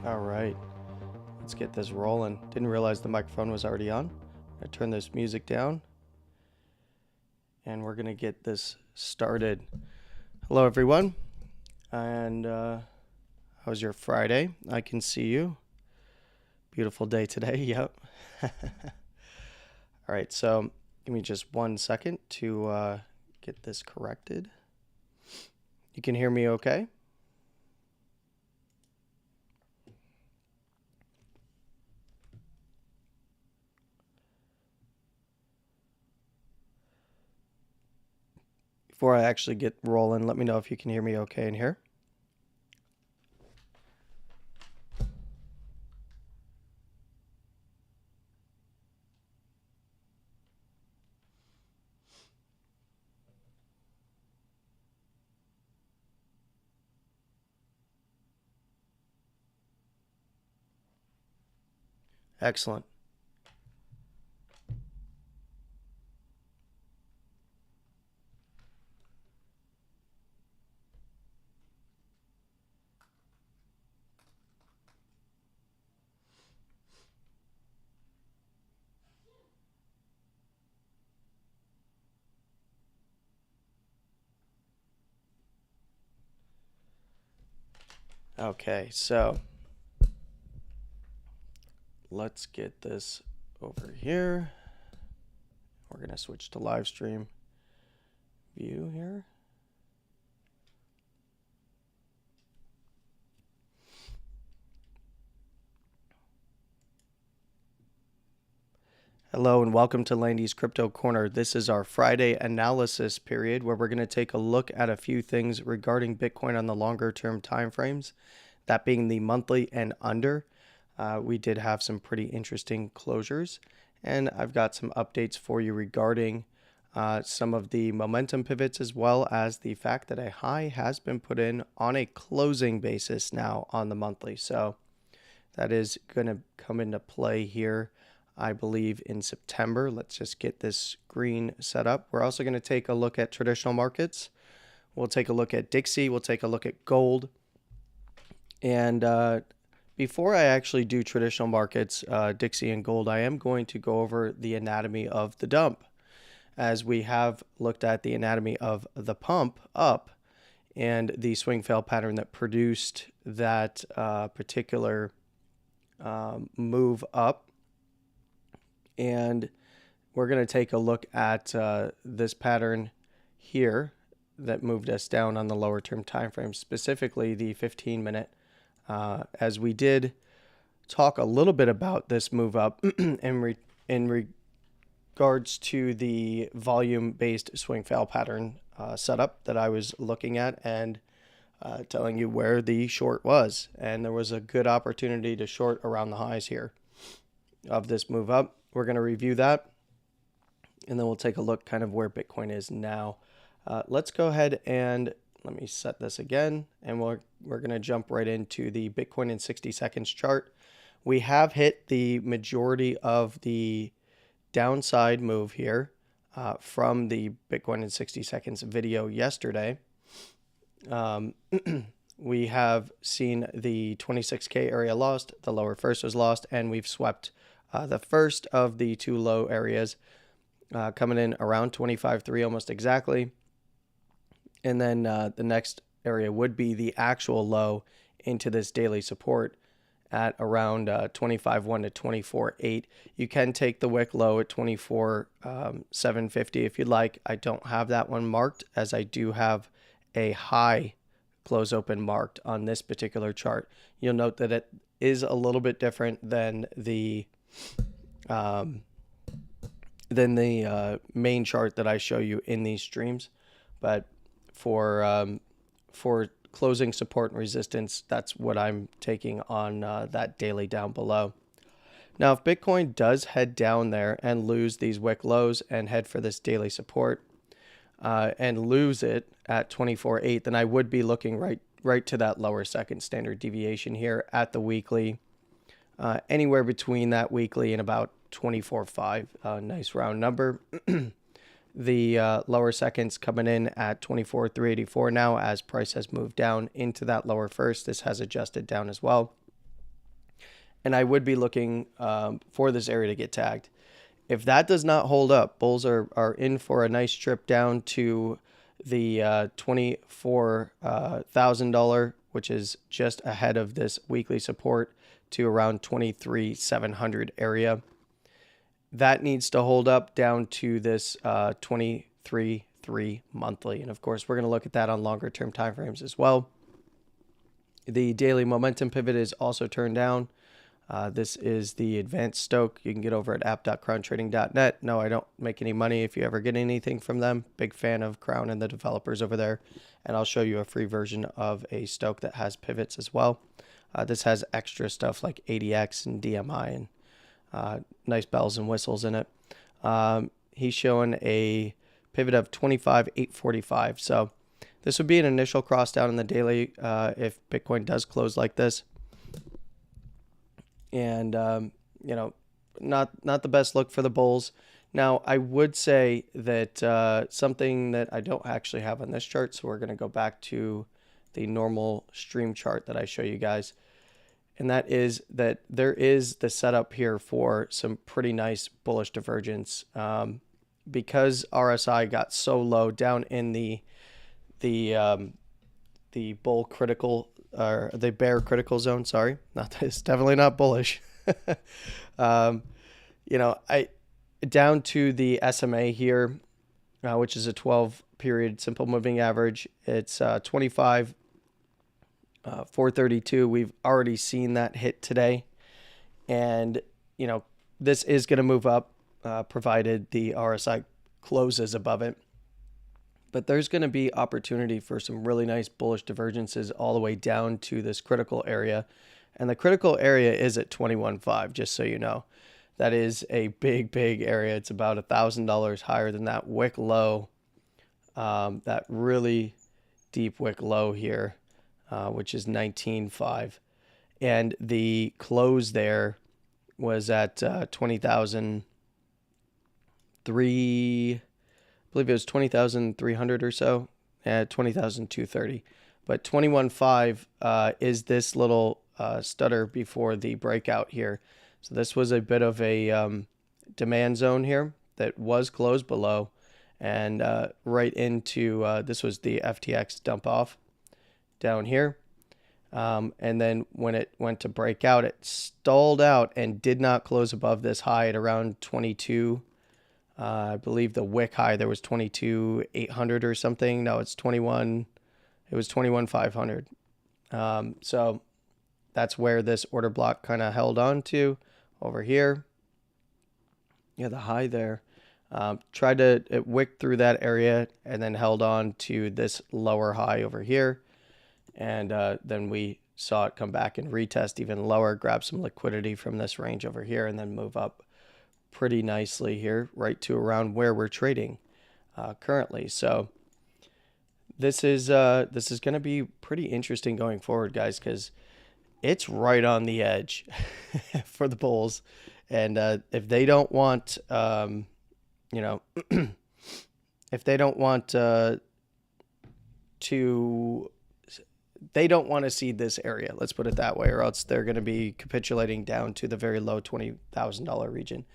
All right, let's get this rolling. Didn't realize the microphone was already on. I turn this music down and we're gonna get this started. Hello everyone, and how's your Friday? I can see you. Beautiful day today. Yep. All right, so give me just 1 second to get this corrected. You can hear me okay? Before I actually get rolling, let me know if you can hear me okay in here. Excellent. Okay, so let's get this over here. We're going to switch to live stream view here. Hello and welcome to Landy's Crypto Corner. This is our Friday analysis period where we're going to take a look at a few things regarding Bitcoin on the longer term timeframes, that being the monthly and under. We did have some pretty interesting closures, and I've got some updates for you regarding some of the momentum pivots, as well as the fact that a high has been put in on a closing basis now on the monthly. So that is going to come into play here, I believe, in September. Let's just get this green set up. We're also going to take a look at traditional markets. We'll take a look at Dixie. We'll take a look at gold. And before I actually do traditional markets, Dixie and gold, I am going to go over the anatomy of the dump, as we have looked at the anatomy of the pump up and the swing fail pattern that produced that particular move up. And we're going to take a look at this pattern here that moved us down on the lower term time frame, specifically the 15-minute, as we did talk a little bit about this move up in regards to the volume-based swing fail pattern setup that I was looking at and telling you where the short was. And there was a good opportunity to short around the highs here of this move up. We're going to review that, and then we'll take a look kind of where Bitcoin is now. Let's go ahead and let me set this again, and we're going to jump right into the Bitcoin in 60 seconds chart. We have hit the majority of the downside move here from the Bitcoin in 60 seconds video yesterday. We have seen the 26K area lost, the lower first was lost, and we've swept the first of the two low areas coming in around 25.3 almost exactly. And then the next area would be the actual low into this daily support at around 25.1 to 24.8. You can take the wick low at 24.750 if you'd like. I don't have that one marked, as I do have a high close open marked on this particular chart. You'll note that it is a little bit different than the main chart that I show you in these streams, but for closing support and resistance, that's what I'm taking on that daily down below. Now, if Bitcoin does head down there and lose these wick lows and head for this daily support and lose it at 24.8, then I would be looking right to that lower second standard deviation here at the weekly, anywhere between that weekly and about 24.5, nice round number. The lower seconds coming in at 24.384 now, as price has moved down into that lower first. This has adjusted down as well. and I would be looking for this area to get tagged. If that does not hold up, bulls are in for a nice trip down to the $24,000, which is just ahead of this weekly support, to around 23,700 area. That needs to hold up down to this 23.3 monthly. And of course, we're going to look at that on longer term timeframes as well. The daily momentum pivot is also turned down. This is the advanced Stoke. You can get over at app.crowntrading.net. No, I don't make any money if you ever get anything from them. Big fan of Crown and the developers over there. And I'll show you a free version of a Stoke that has pivots as well. This has extra stuff like ADX and DMI and nice bells and whistles in it. He's showing a pivot of 25,845. So this would be an initial cross down in the daily if Bitcoin does close like this. And, you know, not the best look for the bulls. Now, I would say that something that I don't actually have on this chart, so we're going to go back to the normal stream chart that I show you guys. And that is that there is the setup here for some pretty nice bullish divergence. Because RSI got so low down in the bull critical, or the bear critical zone, sorry, it's definitely not bullish. You know, down to the SMA here, which is a 12 period simple moving average. It's 25,432. We've already seen that hit today. And, you know, this is going to move up provided the RSI closes above it. But there's going to be opportunity for some really nice bullish divergences all the way down to this critical area. And the critical area is at 21.5, just so you know. That is a big, big area. It's about $1,000 higher than that wick low, that really deep wick low here, which is 19.5. And the close there was at 20,003. I believe it was 20,300 or so, at 20,230. But 21.5 is this little stutter before the breakout here. So this was a bit of a demand zone here that was closed below, and right into this was the FTX dump off down here. And then when it went to break out, it stalled out and did not close above this high at around 22. I believe the wick high there was 22,800 or something. No, it's 21. It was 21,500. So that's where this order block kind of held on to over here. Yeah, the high there. Tried to wick through that area and then held on to this lower high over here. And then we saw it come back and retest even lower, grab some liquidity from this range over here, and then move up pretty nicely here, right to around where we're trading currently. So this is going to be pretty interesting going forward, guys, because it's right on the edge for the bulls. And if they don't want, you know, if they don't want they don't want to see this area, let's put it that way, or else they're going to be capitulating down to the very low $20,000 region.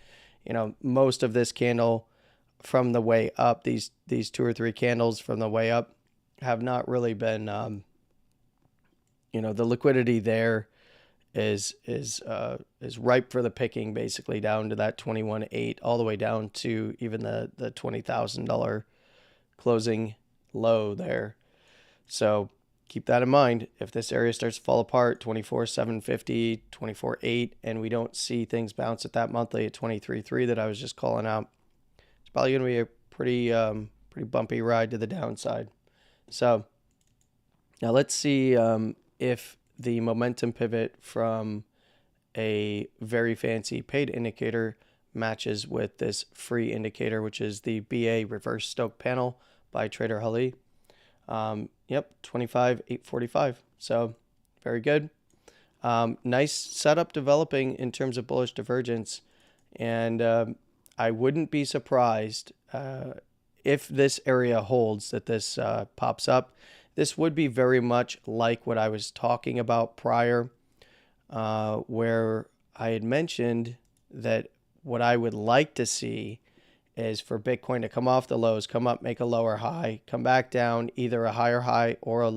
You know, most of this candle from the way up, these 2 or 3 candles from the way up have not really been, you know, the liquidity there is ripe for the picking, basically down to that 21.8, all the way down to even the $20,000 closing low there. So keep that in mind. If this area starts to fall apart, 24,750, 24.8, and we don't see things bounce at that monthly at 23.3 that I was just calling out, it's probably going to be a pretty bumpy ride to the downside. So now let's see if the momentum pivot from a very fancy paid indicator matches with this free indicator, which is the BA reverse Stoke panel by Trader Hali. Yep, 25,845. So very good. Nice setup developing in terms of bullish divergence. And I wouldn't be surprised if this area holds, that this pops up. This would be very much like what I was talking about prior, where I had mentioned that what I would like to see is for Bitcoin to come off the lows, come up, make a lower high, come back down, either a higher high or a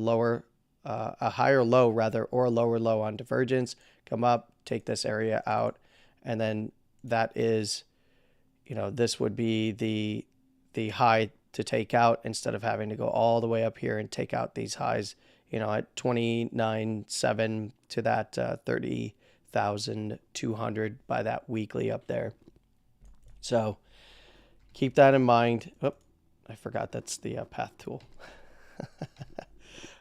higher low rather, or a lower low on divergence, come up, take this area out. And then that is, this would be the high to take out instead of having to go all the way up here and take out these highs, at 29.7 to that 30,200 by that weekly up there. So keep that in mind. Oh, I forgot that's the path tool.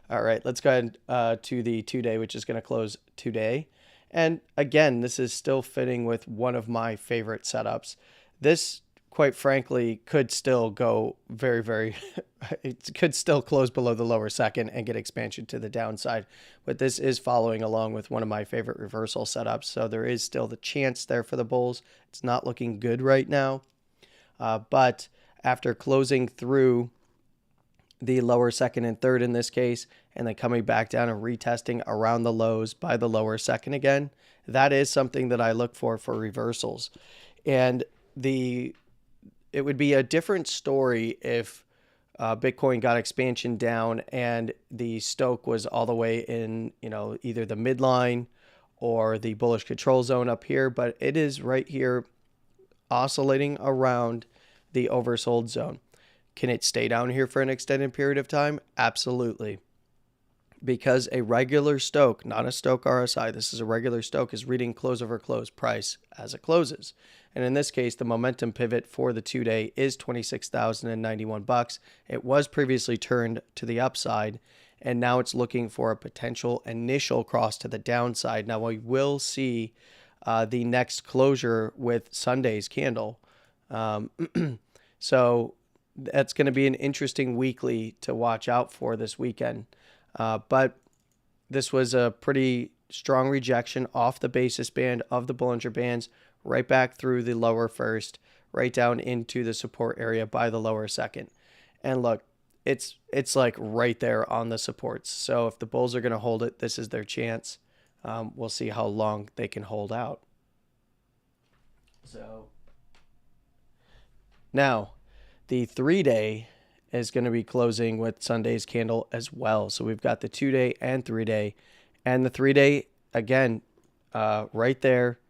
All right, let's go ahead to the 2-day, which is going to close today. And again, this is still fitting with one of my favorite setups. This, quite frankly, could still go very, very, it could still close below the lower second and get expansion to the downside. But this is following along with one of my favorite reversal setups. So there is still the chance there for the bulls. It's not looking good right now. But after closing through the lower second and third in this case, and then coming back down and retesting around the lows by the lower second again, that is something that I look for reversals. And it would be a different story if Bitcoin got expansion down and the Stoke was all the way in, either the midline or the bullish control zone up here, but it is right here oscillating around the oversold zone. Can it stay down here for an extended period of time? Absolutely. Because a regular Stoke, not a Stoke RSI, this is a regular Stoke, is reading close over close price as it closes. And in this case, the momentum pivot for the 2-day is $26,091. It was previously turned to the upside, and now it's looking for a potential initial cross to the downside. Now we will see the next closure with Sunday's candle. So that's going to be an interesting weekly to watch out for this weekend. But this was a pretty strong rejection off the basis band of the Bollinger Bands, right back through the lower first, right down into the support area by the lower second. And look, it's like right there on the supports. So if the bulls are going to hold it, this is their chance. We'll see how long they can hold out. So now the 3-day is going to be closing with Sunday's candle as well. So we've got the 2-day and 3-day, and the 3-day again, right there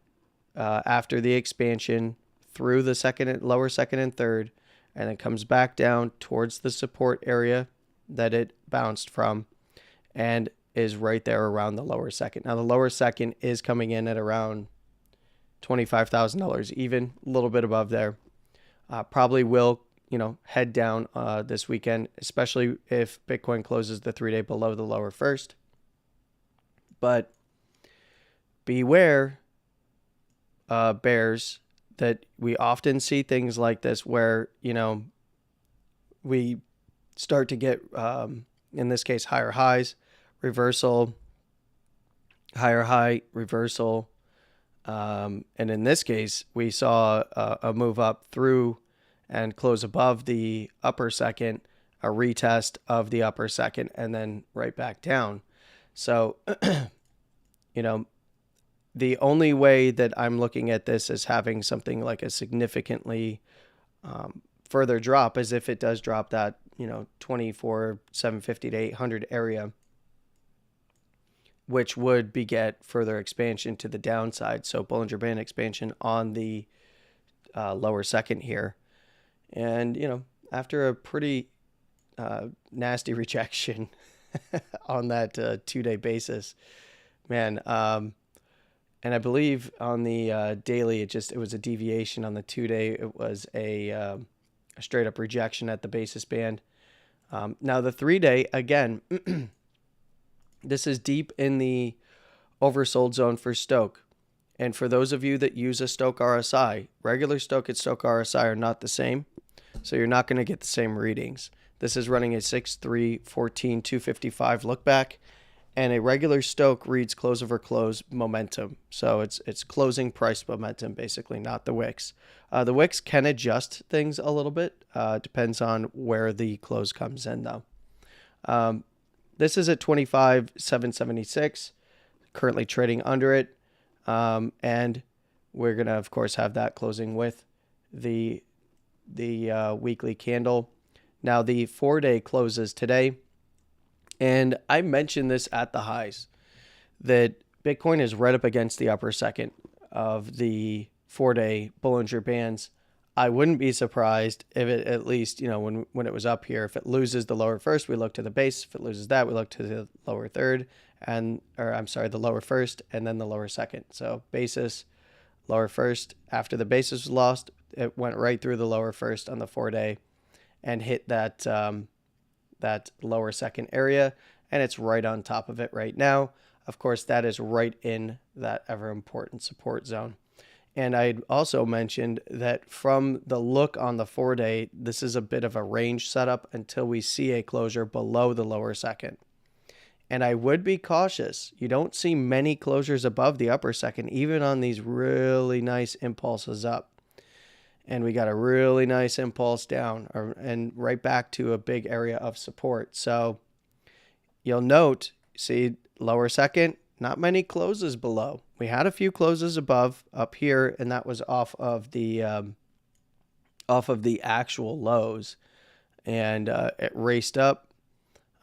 after the expansion through the lower second and third, and then comes back down towards the support area that it bounced from and is right there around the lower second. Now the lower second is coming in at around $25,000, even a little bit above there. Probably will head down this weekend, especially if Bitcoin closes the 3-day below the lower first. But beware, bears, that we often see things like this where, we start to get, in this case, higher highs, reversal, higher high, reversal. And in this case, we saw a move up through and close above the upper second, a retest of the upper second, and then right back down. So, the only way that I'm looking at this as having something like a significantly further drop is if it does drop that, 24,750 to 800 area, which would beget further expansion to the downside. So Bollinger Band expansion on the lower second here. And, after a pretty nasty rejection on that 2-day basis, man, and I believe on the daily, it was a deviation. On the 2-day, it was a straight up rejection at the basis band. Now the 3-day, again, this is deep in the oversold zone for Stoke. And for those of you that use a Stoke RSI, regular Stoke and Stoke RSI are not the same. So you're not going to get the same readings. This is running a 6-3, 14, 255 look back. And a regular Stoke reads close over close momentum. So it's closing price momentum, basically, not the wicks. The wicks can adjust things a little bit. Depends on where the close comes in, though. This is at 25,776, currently trading under it. And we're going to, of course, have that closing with the weekly candle. Now, the 4-day closes today. And I mentioned this at the highs, that Bitcoin is right up against the upper second of the 4-day Bollinger Bands. I wouldn't be surprised if it, at least, when it was up here, if it loses the lower first, we look to the base. If it loses that, we look to the lower third, the lower first, and then the lower second. So basis, lower first. After the basis was lost, it went right through the lower first on the 4-day and hit that lower second area, and it's right on top of it right now. Of course, that is right in that ever important support zone. And I also mentioned that from the look on the 4-day, this is a bit of a range setup until we see a closure below the lower second. And I would be cautious. You don't see many closures above the upper second, even on these really nice impulses up. And we got a really nice impulse down and right back to a big area of support. So you'll note, see lower second, not many closes below. We had a few closes above up here, and that was off of the actual lows, and it raced up.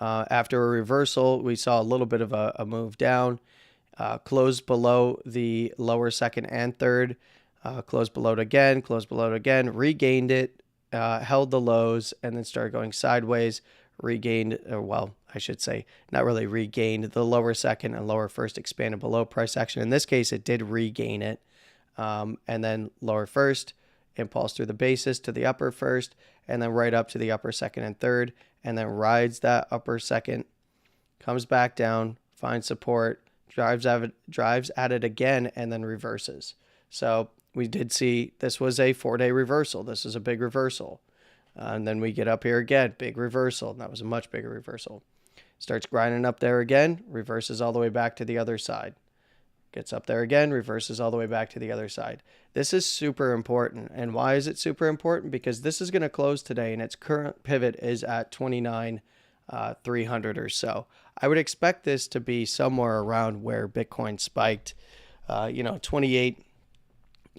After a reversal, we saw a little bit of a move down, closed below the lower second and third, closed below it again, regained it, held the lows, and then started going sideways, regained, I should say, not really regained, the lower second and lower first expanded below price action. In this case, it did regain it. And then lower first, impulse through the basis to the upper first, and then right up to the upper second and third, and then rides that upper second, comes back down, finds support, drives at it again, and then reverses. So we did see this was a 4-day reversal. This is a big reversal. And then we get up here again, big reversal. And that was a much bigger reversal. Starts grinding up there again, reverses all the way back to the other side. Gets up there again, reverses all the way back to the other side. This is super important. And why is it super important? Because this is going to close today, and its current pivot is at 29,300 or so. I would expect this to be somewhere around where Bitcoin spiked, 28,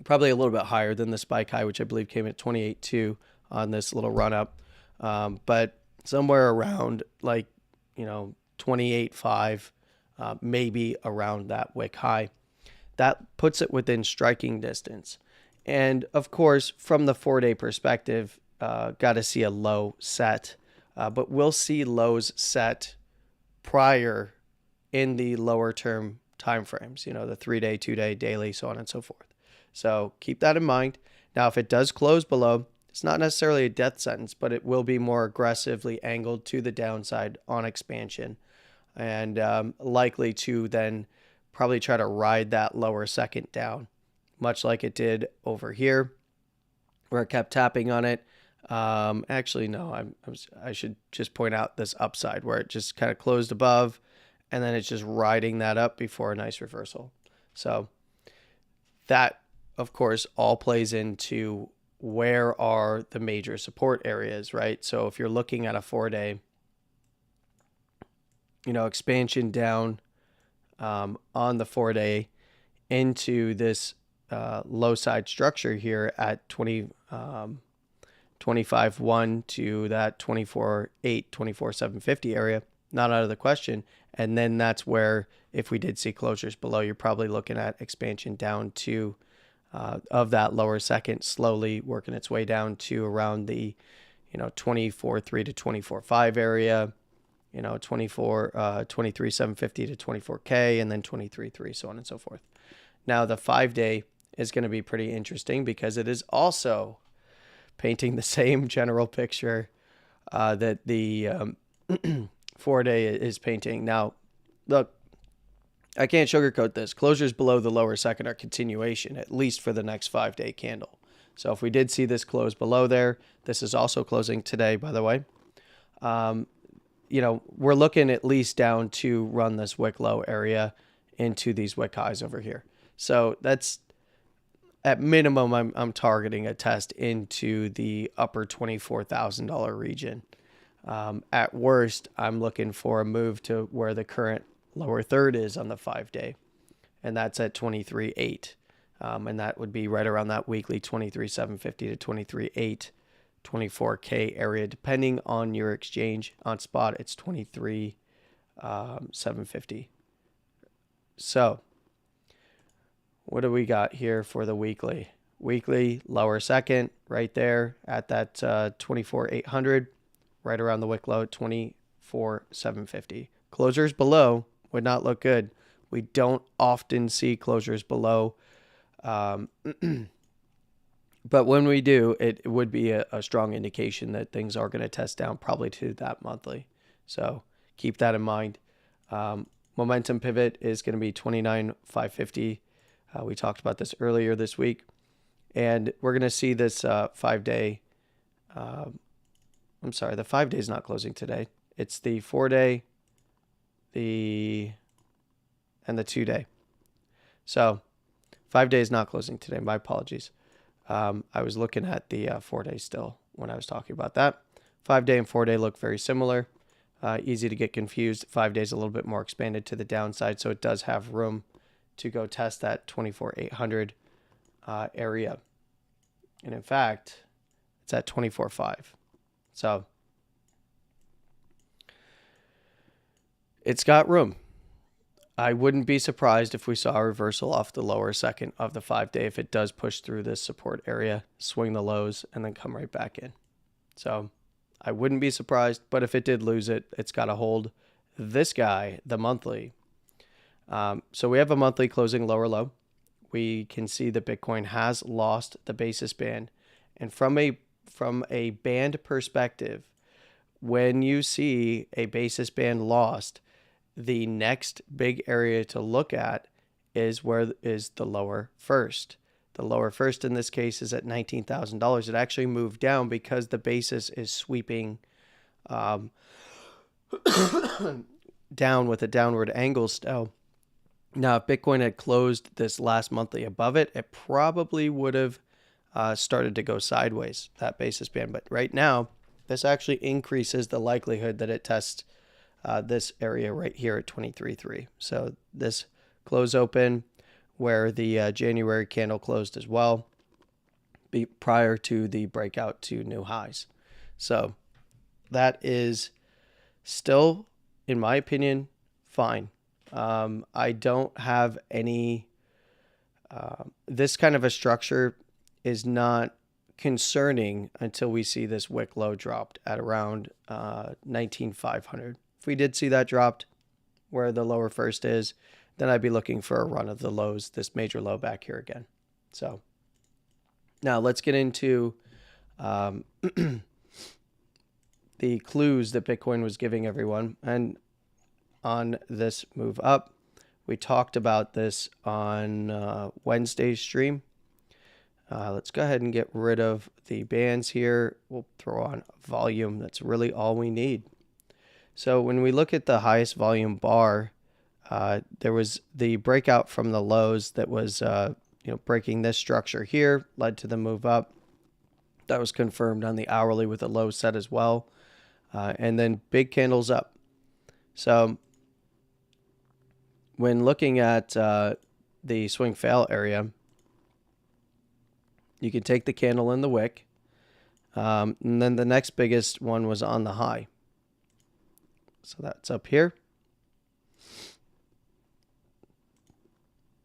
probably a little bit higher than the spike high, which I believe came at 28.2 on this little run up. But somewhere around 28.5, maybe around that wick high. That puts it within striking distance. And of course, from the 4-day perspective, got to see a low set. But we'll see lows set prior in the lower term timeframes, the 3-day, 2-day, daily, so on and so forth. So keep that in mind. Now, if it does close below, it's not necessarily a death sentence, but it will be more aggressively angled to the downside on expansion, and likely to then probably try to ride that lower second down, much like it did over here, where it kept tapping on it. Actually, no, I should just point out this upside where it just kind of closed above, and then it's just riding that up before a nice reversal. So that, of course, all plays into where are the major support areas, right? So if you're looking at a 4-day, expansion down on the 4-day into this low side structure here at 25.1 to that 24.8, 24.750 area, not out of the question. And then that's where, if we did see closures below, you're probably looking at expansion down to of that lower second, slowly working its way down to around the 24.3 to 24.5 area, 23.750 to 24K, and then 23.3, so on and so forth. Now the 5-day is going to be pretty interesting because it is also painting the same general picture that the 4-day is painting. Now, look, I can't sugarcoat this. Closures below the lower second are continuation, at least for the next 5-day candle. So if we did see this close below there, this is also closing today, by the way. We're looking at least down to run this wick low area into these wick highs over here. So that's, at minimum, I'm targeting a test into the upper $24,000 region. At worst, I'm looking for a move to where the current lower third is on the 5-day. and that's at 23.8. And that would be right around that weekly 23,750 to 23.8, 24K area, depending on your exchange. On spot, it's 23,750. So what do we got here for the weekly? Weekly lower second right there at that 24,800, right around the wick low, 24,750. Closures below would not look good. We don't often see closures below. But when we do, it would be a strong indication that things are going to test down probably to that monthly. So keep that in mind. Momentum pivot is going to be 29,550. We talked about this earlier this week. And we're going to see this 5-day. I'm sorry, the 5 day is not closing today. It's the 4-day, and the 2-day. So 5 days not closing today. My apologies. I was looking at the 4-day still when I was talking about that. 5-day and 4-day look very similar. Easy to get confused. 5 days a little bit more expanded to the downside, so it does have room to go test that 24,800 area. And in fact, it's at 24.5. So it's got room. I wouldn't be surprised if we saw a reversal off the lower second of the 5 day if it does push through this support area, swing the lows, and then come right back in. So I wouldn't be surprised, but if it did lose it, it's got to hold this guy, the monthly. So we have a monthly closing lower low. We can see that Bitcoin has lost the basis band. And from a band perspective, when you see a basis band lost, the next big area to look at is where is the lower first. The lower first in this case is at $19,000. It actually moved down because the basis is sweeping down with a downward angle still. Now, if Bitcoin had closed this last monthly above it, it probably would have started to go sideways, that basis band. But right now, this actually increases the likelihood that it tests this area right here at 23.3. So this close open where the January candle closed as well prior to the breakout to new highs. So that is still, in my opinion, fine. I don't have any, this kind of a structure is not concerning until we see this wick low dropped at around 19,500. If we did see that dropped where the lower first is, then I'd be looking for a run of the lows, this major low back here again. So now let's get into the clues that Bitcoin was giving everyone. And on this move up, we talked about this on Wednesday's stream. Let's go ahead and get rid of the bands here. We'll throw on volume. That's really all we need. So when we look at the highest volume bar, there was the breakout from the lows that was breaking this structure here, led to the move up. That was confirmed on the hourly with a low set as well. And then big candles up. So when looking at the swing fail area, you can take the candle in the wick. And then the next biggest one was on the high. So that's up here.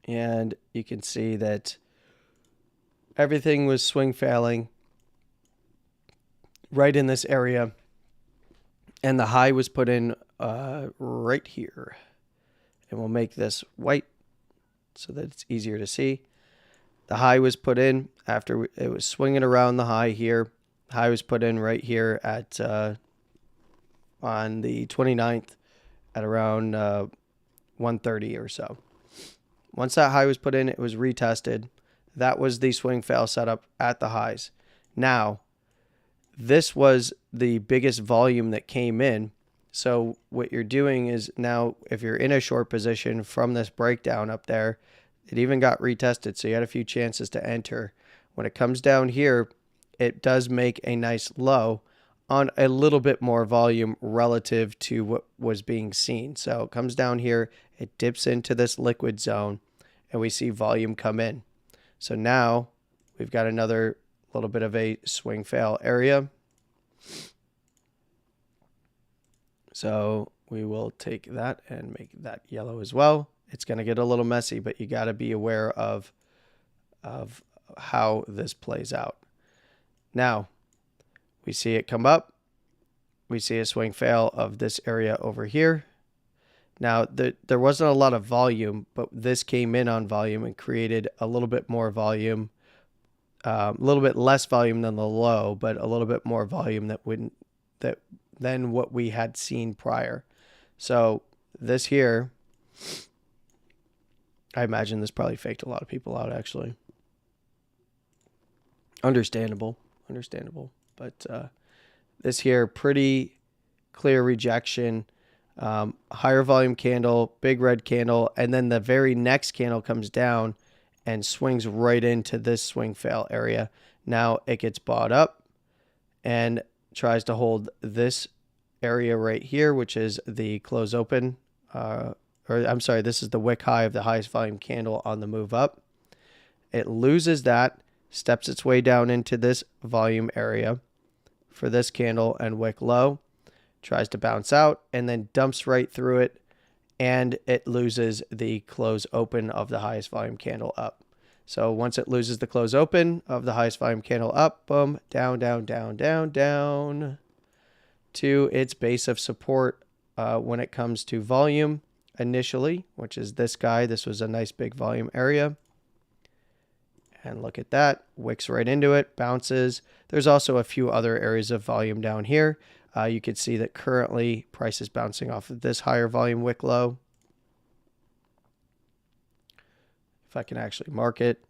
And you can see that everything was swing failing right in this area. And the high was put in right here. And we'll make this white so that it's easier to see. The high was put in after it was swinging around the high here. The high was put in right here at on the 29th at around 1:30 or so. Once that high was put in, it was retested. That was the swing fail setup at the highs. Now, this was the biggest volume that came in. So what you're doing is now, if you're in a short position from this breakdown up there, it even got retested. So you had a few chances to enter. When it comes down here, it does make a nice low on a little bit more volume relative to what was being seen. So it comes down here, it dips into this liquid zone. and we see volume come in. So now we've got another little bit of a swing fail area. So we will take that and make that yellow as well. It's going to get a little messy, but you got to be aware of how this plays out. Now we see it come up. We see a swing fail of this area over here. Now, there wasn't a lot of volume, but this came in on volume and created a little bit more volume, a little bit less volume than the low, but a little bit more volume than what we had seen prior. So this here, I imagine this probably faked a lot of people out, actually. Understandable, but this here, pretty clear rejection. Higher volume candle, big red candle, and then the very next candle comes down and swings right into this swing fail area. Now it gets bought up and tries to hold this area right here, which is the close open, this is the wick high of the highest volume candle on the move up. It loses that, steps its way down into this volume area for this candle and wick low, tries to bounce out, and then dumps right through it, and it loses the close open of the highest volume candle up. So once it loses the close open of the highest volume candle up, boom, down, down, down, down, down to its base of support when it comes to volume initially, which is this guy. This was a nice big volume area. And look at that, wicks right into it, bounces. There's also a few other areas of volume down here. You can see that currently price is bouncing off of this higher volume wick low. If I can actually mark it.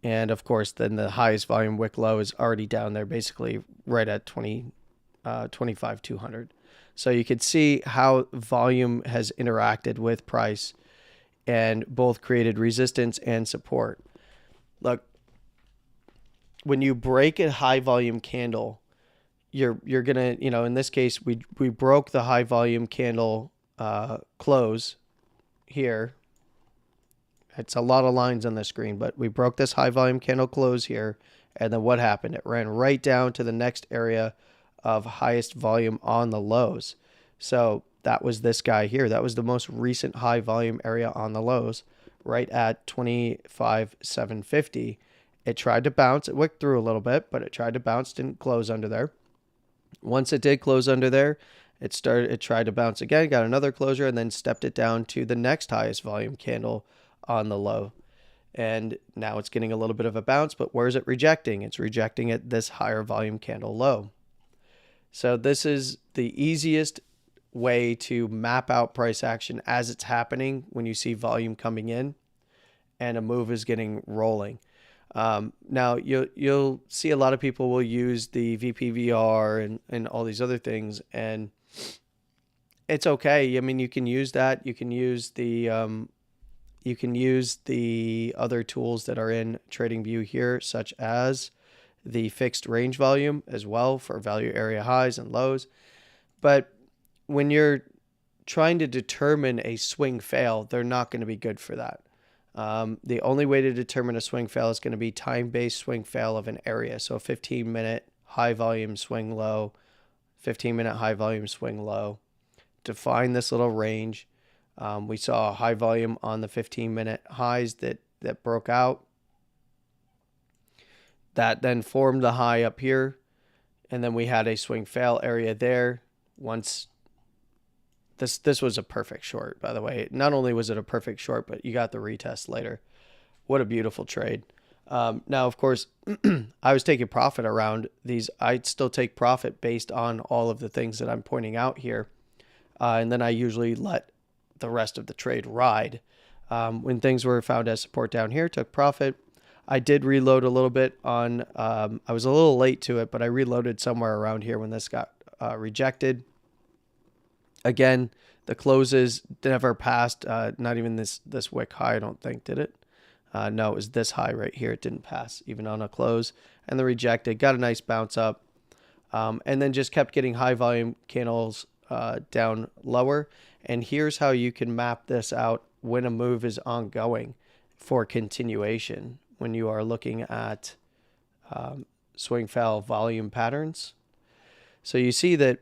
And of course, then the highest volume wick low is already down there, basically right at 25,200. So you can see how volume has interacted with price and both created resistance and support. Look, when you break a high volume candle, you're gonna, in this case, we broke the high volume candle close here. It's a lot of lines on the screen, but we broke this high volume candle close here. And then what happened? It ran right down to the next area of highest volume on the lows. So that was this guy here. That was the most recent high volume area on the lows, right at 25,750. It tried to bounce. It wicked through a little bit, but it tried to bounce, didn't close under there. Once it did close under there, it tried to bounce again, got another closure, and then stepped it down to the next highest volume candle on the low. And now it's getting a little bit of a bounce, but where is it rejecting? It's rejecting at this higher volume candle low. So this is the easiest way to map out price action as it's happening when you see volume coming in and a move is getting rolling. Now you'll see a lot of people will use the VPVR and all these other things, and it's okay. I mean, you can use that. You can use the other tools that are in TradingView here, such as the fixed range volume as well for value area highs and lows. But when you're trying to determine a swing fail, they're not going to be good for that. The only way to determine a swing fail is going to be time-based swing fail of an area. So a 15-minute high volume swing low, 15-minute high volume swing low. Define this little range. We saw a high volume on the 15-minute highs that broke out. That then formed the high up here. And then we had a swing fail area there. Once this was a perfect short, by the way. Not only was it a perfect short, but you got the retest later. What a beautiful trade. Now, of course, I was taking profit around these. I'd still take profit based on all of the things that I'm pointing out here. And then I usually let the rest of the trade ride. When things were found as support down here, took profit. I did reload a little bit on, I was a little late to it, but I reloaded somewhere around here when this got rejected. Again, the closes never passed, not even this wick high, I don't think, did it? No, it was this high right here. It didn't pass, even on a close. And the rejected, got a nice bounce up, and then just kept getting high volume candles down lower. And here's how you can map this out when a move is ongoing. for continuation when you are looking at swing fail volume patterns. So you see that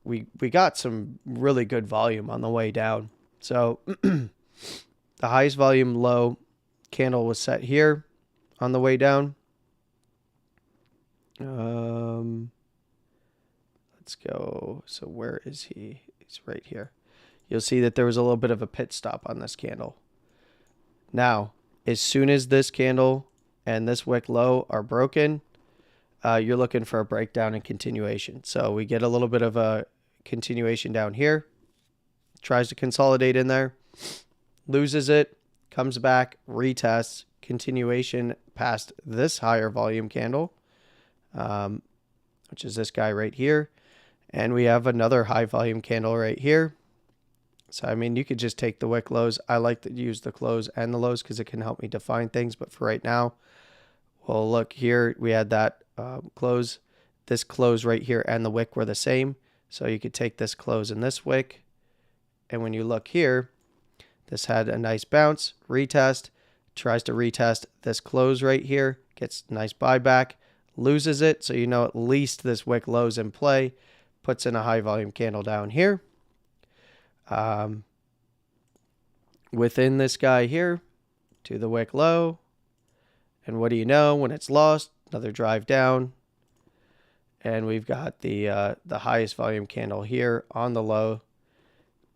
we got some really good volume on the way down. So the highest volume low candle was set here on the way down. Let's go. So where is he? He's right here. You'll see that there was a little bit of a pit stop on this candle. Now, as soon as this candle and this wick low are broken, you're looking for a breakdown and continuation. So we get a little bit of a continuation down here, tries to consolidate in there, loses it, comes back, retests, continuation past this higher volume candle, which is this guy right here. And we have another high volume candle right here. So, I mean, you could just take the wick lows. I like to use the close and the lows because it can help me define things. But for right now, well, look here, we had that close. This close right here and the wick were the same. So you could take this close and this wick. And when you look here, this had a nice bounce, retest, tries to retest this close right here, gets nice buyback, loses it. So you know at least this wick low's in play, puts in a high volume candle down here. Within this guy here to the wick low. And what do you know when it's lost? Another drive down. And we've got the highest volume candle here on the low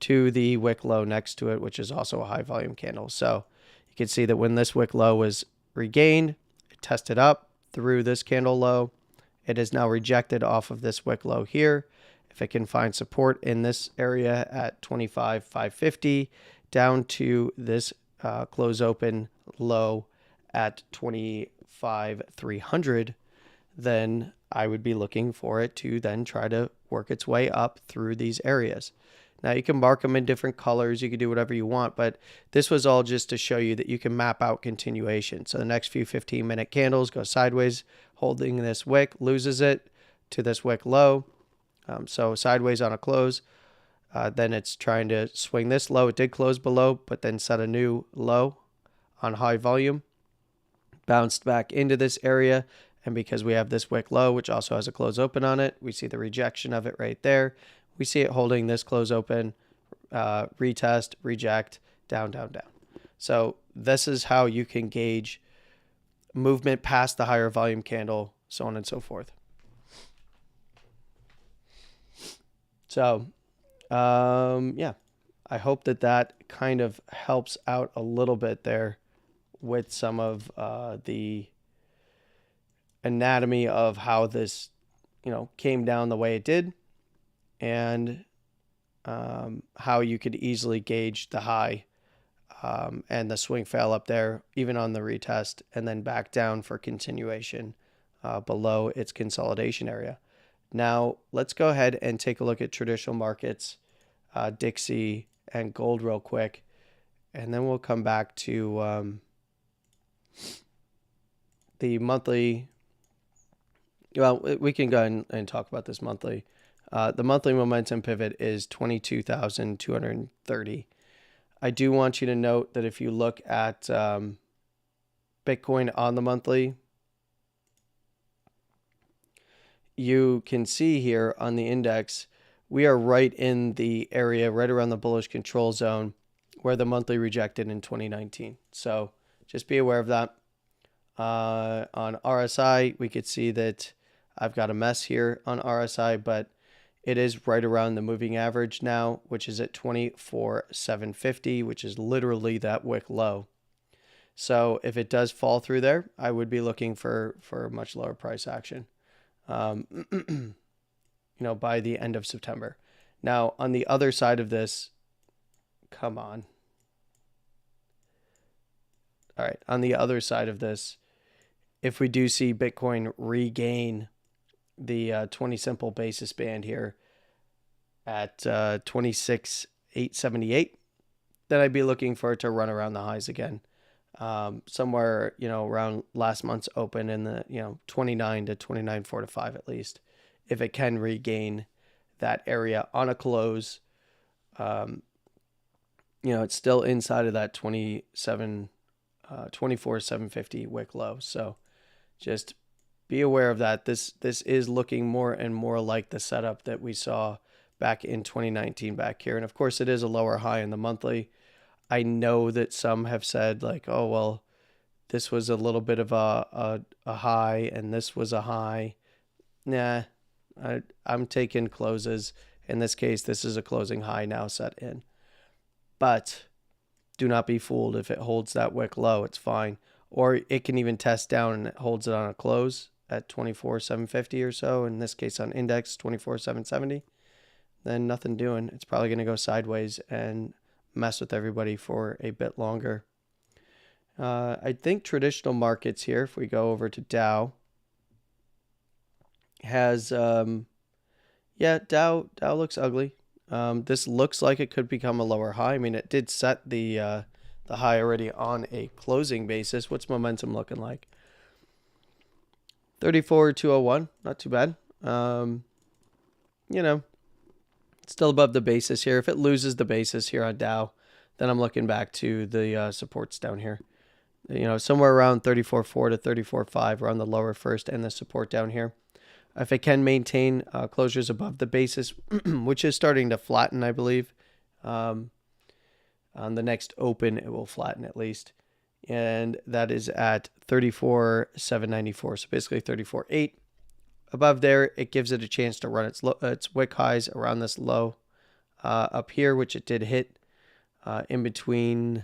to the wick low next to it, which is also a high volume candle. So you can see that when this wick low was regained, it tested up through this candle low. It is now rejected off of this wick low here. If it can find support in this area at 25,550 down to this close open low at 25,300, then I would be looking for it to then try to work its way up through these areas. Now you can mark them in different colors. You can do whatever you want, but this was all just to show you that you can map out continuation. So the next few 15-minute candles go sideways, holding this wick, loses it to this wick low. So sideways on a close. Then it's trying to swing this low. It did close below, but then set a new low on high volume. Bounced back into this area. And because we have this wick low, which also has a close open on it, we see the rejection of it right there. We see it holding this close open, retest, reject, down, down, down. So this is how you can gauge movement past the higher volume candle, so on and so forth. So, yeah, I hope that that kind of helps out a little bit there with some of the anatomy of how this, came down the way it did, and how you could easily gauge the high and the swing fail up there, even on the retest, and then back down for continuation below its consolidation area. Now, let's go ahead and take a look at traditional markets, Dixie and gold real quick, and then we'll come back to the monthly. Well, we can go ahead and talk about this monthly. The monthly momentum pivot is 22,230. I do want you to note that if you look at Bitcoin on the monthly, you can see here on the index, we are right in the area, right around the bullish control zone where the monthly rejected in 2019. So just be aware of that. On RSI, we could see that I've got a mess here on RSI, but it is right around the moving average now, which is at 24,750, which is literally that wick low. So if it does fall through there, I would be looking for much lower price action. By the end of September. Now, on the other side of this, come on. All right, on the other side of this, if we do see Bitcoin regain the 20 simple basis band here at 26,878, then I'd be looking for it to run around the highs again. Somewhere, around last month's open in the, 29 to 29.45 at least. If it can regain that area on a close, it's still inside of that 27 24,750 wick low. So just be aware of that. This is looking more and more like the setup that we saw back in 2019 back here. And of course, it is a lower high in the monthly. I know that some have said like, oh, well, this was a little bit of a high and this was a high. Nah, I'm taking closes. In this case, this is a closing high now set in. But do not be fooled. If it holds that wick low, it's fine. Or it can even test down and it holds it on a close at 24,750 or so. In this case on index, 24,770. Then nothing doing. It's probably going to go sideways and mess with everybody for a bit longer. I think traditional markets here, if we go over to Dow, has, yeah, Dow looks ugly. This looks like it could become a lower high. I mean, it did set the high already on a closing basis. What's momentum looking like? 34,201, not too bad. You know, still above the basis here. If it loses the basis here on Dow, then I'm looking back to the supports down here. You know, somewhere around 34.4 to 34.5 around the lower first and the support down here. If it can maintain closures above the basis, which is starting to flatten, I believe. On the next open, it will flatten at least. And that is at 34,794. So basically 34.8. Above there, it gives it a chance to run its wick highs around this low up here, which it did hit in between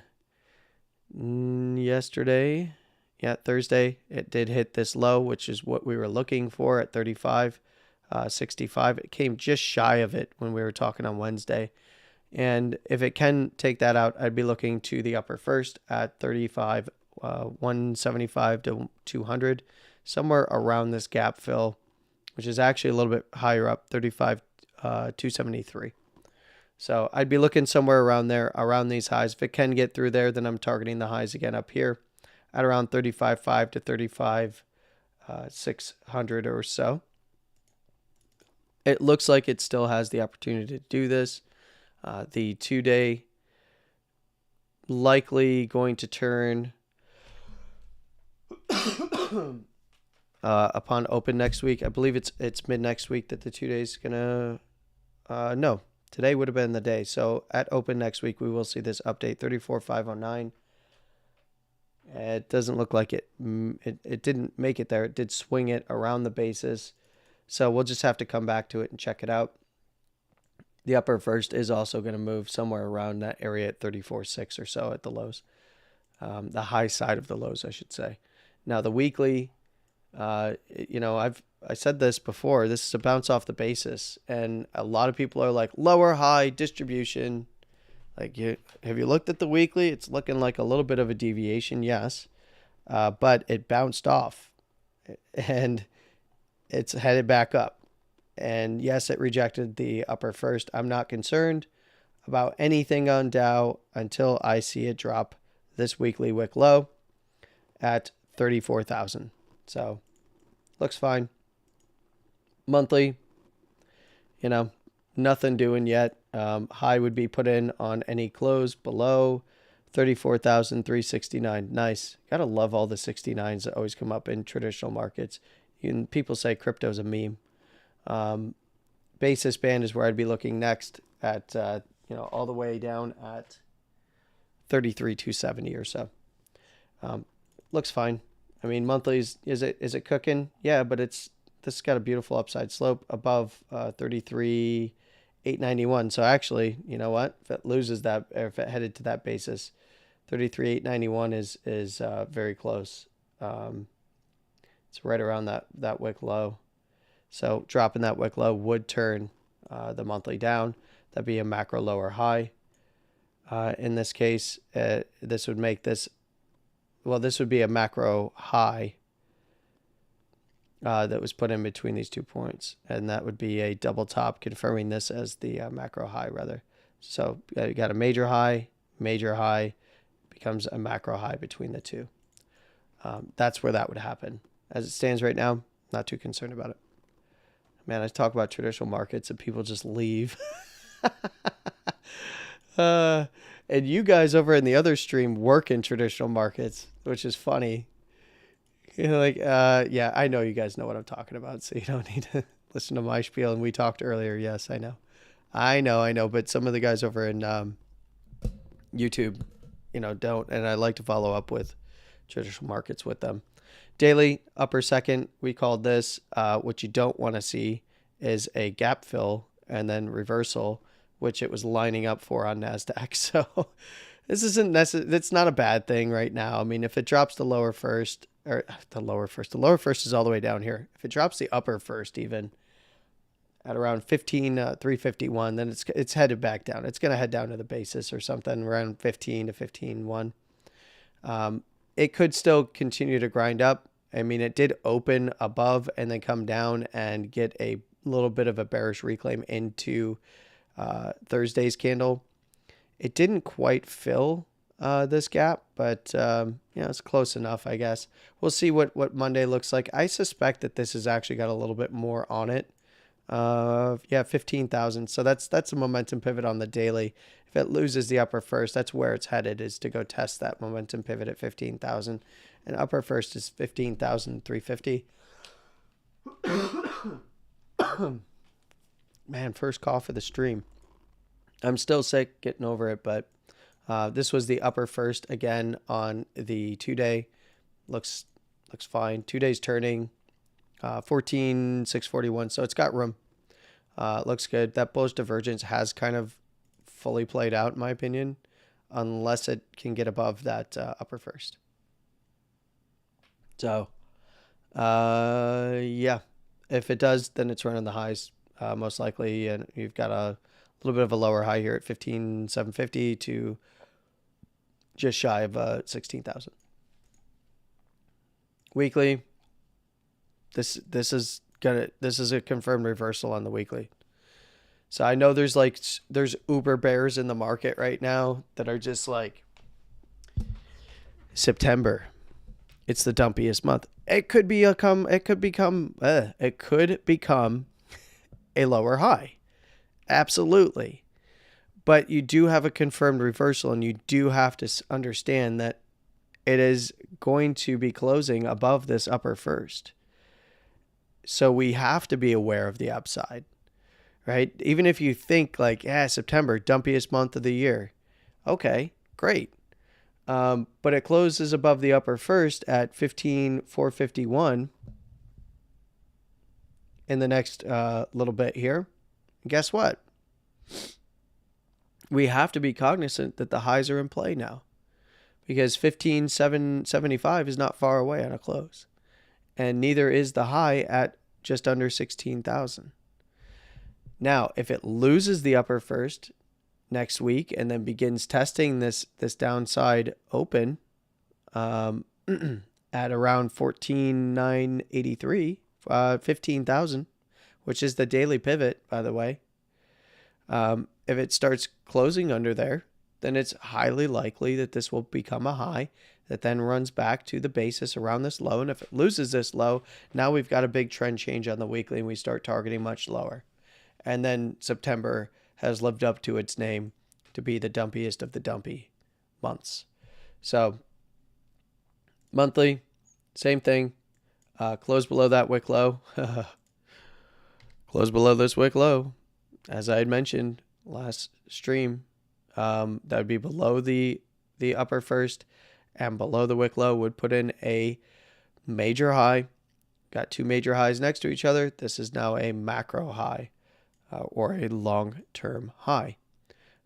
yesterday. Yeah, Thursday, it did hit this low, which is what we were looking for at 35.65. It came just shy of it when we were talking on Wednesday. And if it can take that out, I'd be looking to the upper first at 175 to 200, somewhere around this gap fill, which is actually a little bit higher up, 273. So I'd be looking somewhere around there, around these highs. If it can get through there, then I'm targeting the highs again up here at around 35.5 to 35,600 or so. It looks like it still has the opportunity to do this. The 2-day likely going to turn upon open next week. I believe it's mid next week that the 2 days gonna no, today would have been the day. So at open next week we will see this update 34,509. It doesn't look like it didn't make it there. It did swing it around the basis. So we'll just have to come back to it and check it out. The upper first is also going to move somewhere around that area at 34.6 or so at the lows. The high side of the lows, I should say. Now the weekly, you know, I said this before, this is a bounce off the basis. And a lot of people are like, lower high distribution. Like, have you looked at the weekly? It's looking like a little bit of a deviation, yes. But it bounced off. And it's headed back up. And yes, it rejected the upper first. I'm not concerned about anything on Dow until I see it drop this weekly wick low at 34,000. So, looks fine. Monthly, you know, nothing doing yet. High would be put in on any close below 34,369. Nice. Gotta love all the 69s that always come up in traditional markets. And people say crypto's a meme. Basis band is where I'd be looking next at, you know, all the way down at 33,270 or so. Looks fine. I mean, monthlies, is it cooking? Yeah, but this got a beautiful upside slope above 33,891. So actually, you know what? If it loses that, or if it headed to that basis, 33,891 is very close. It's right around that wick low. So dropping that wick low would turn the monthly down. That'd be a macro lower high. In this case, this would make this, well, this would be a macro high that was put in between these 2 points. And that would be a double top, confirming this as the macro high, rather. So you got a major high, becomes a macro high between the two. That's where that would happen. As it stands right now, not too concerned about it. Man, I talk about traditional markets and people just leave. And you guys over in the other stream work in traditional markets, which is funny. You're like, yeah, I know you guys know what I'm talking about, so you don't need to listen to my spiel. And we talked earlier. Yes, I know. I know. But some of the guys over in YouTube, don't. And I like to follow up with traditional markets with them. Daily, upper second, we called this. What you don't want to see is a gap fill and then reversal, which it was lining up for on NASDAQ. So this isn't necessary. It's not a bad thing right now. I mean, if it drops the lower first, or the lower first is all the way down here. If it drops the upper first, even at around 351, then it's headed back down. It's going to head down to the basis or something around 15 to 15.1. It could still continue to grind up. I mean, it did open above and then come down and get a little bit of a bearish reclaim into Thursday's candle. It didn't quite fill this gap, but it's close enough, I guess. We'll see what Monday looks like. I suspect that this has actually got a little bit more on it. 15,000. So that's a momentum pivot on the daily. If it loses the upper first, that's where it's headed, is to go test that momentum pivot at 15,000. And upper first is 15,350. Man, first cough of the stream. I'm still sick, getting over it, but this was the upper first again on the 2-day. Looks fine. 2 days turning 14,641. So it's got room. Looks good. That bullish divergence has kind of fully played out, in my opinion, unless it can get above that upper first. So, yeah, if it does, then it's running the highs most likely, and you've got a little bit of a lower high here at 15,750 to just shy of 16,000. Weekly, this is a confirmed reversal on the weekly. So I know there's uber bears in the market right now that are just like, September, it's the dumpiest month. It could become a lower high. Absolutely. But you do have a confirmed reversal, and you do have to understand that it is going to be closing above this upper first. So we have to be aware of the upside, right? Even if you think like, September, dumpiest month of the year. Okay, great. But it closes above the upper first at 15,451 in the next little bit here. And guess what? We have to be cognizant that the highs are in play now, because 15,775 is not far away on a close, and neither is the high at just under 16,000. Now, if it loses the upper first next week and then begins testing this downside open at around 14,983, 15,000, which is the daily pivot, by the way. If it starts closing under there, then it's highly likely that this will become a high that then runs back to the basis around this low. And if it loses this low, now we've got a big trend change on the weekly, and we start targeting much lower. And then September has lived up to its name to be the dumpiest of the dumpy months. So monthly, same thing. Close below that wick low. Close below this wick low. As I had mentioned last stream, that would be below the upper first, and below the wick low would put in a major high. Got two major highs next to each other. This is now a macro high or a long-term high.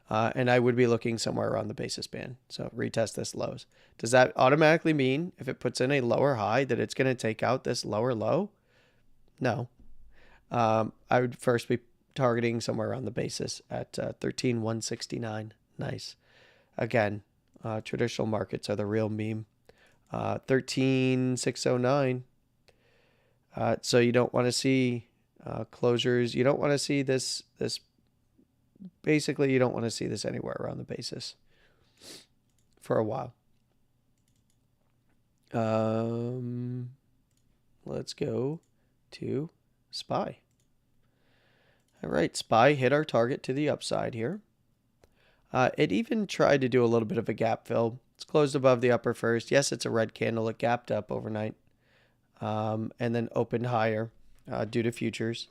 And I would be looking somewhere around the basis band. So retest this lows. Does that automatically mean if it puts in a lower high that it's going to take out this lower low? No. I would first be targeting somewhere around the basis at 13,169. Nice. Again, traditional markets are the real meme. 13,609. So you don't want to see closures. You don't want to see this. Basically, you don't want to see this anywhere around the basis for a while. Let's go to SPY. All right, SPY hit our target to the upside here. It even tried to do a little bit of a gap fill. It's closed above the upper first. Yes, it's a red candle. It gapped up overnight and then opened higher due to futures.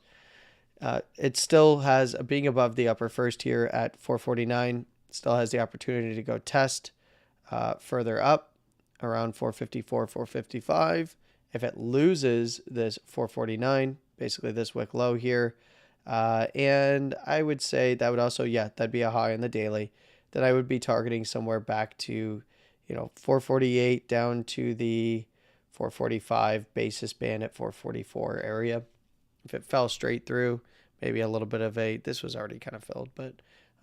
It still has, being above the upper first here at 449, still has the opportunity to go test further up around 454, 455. If it loses this 449, basically this wick low here, and I would say that would also, that'd be a high on the daily, that I would be targeting somewhere back to, 448 down to the 445 basis band at 444 area. If it fell straight through, maybe a little bit of this was already kind of filled, but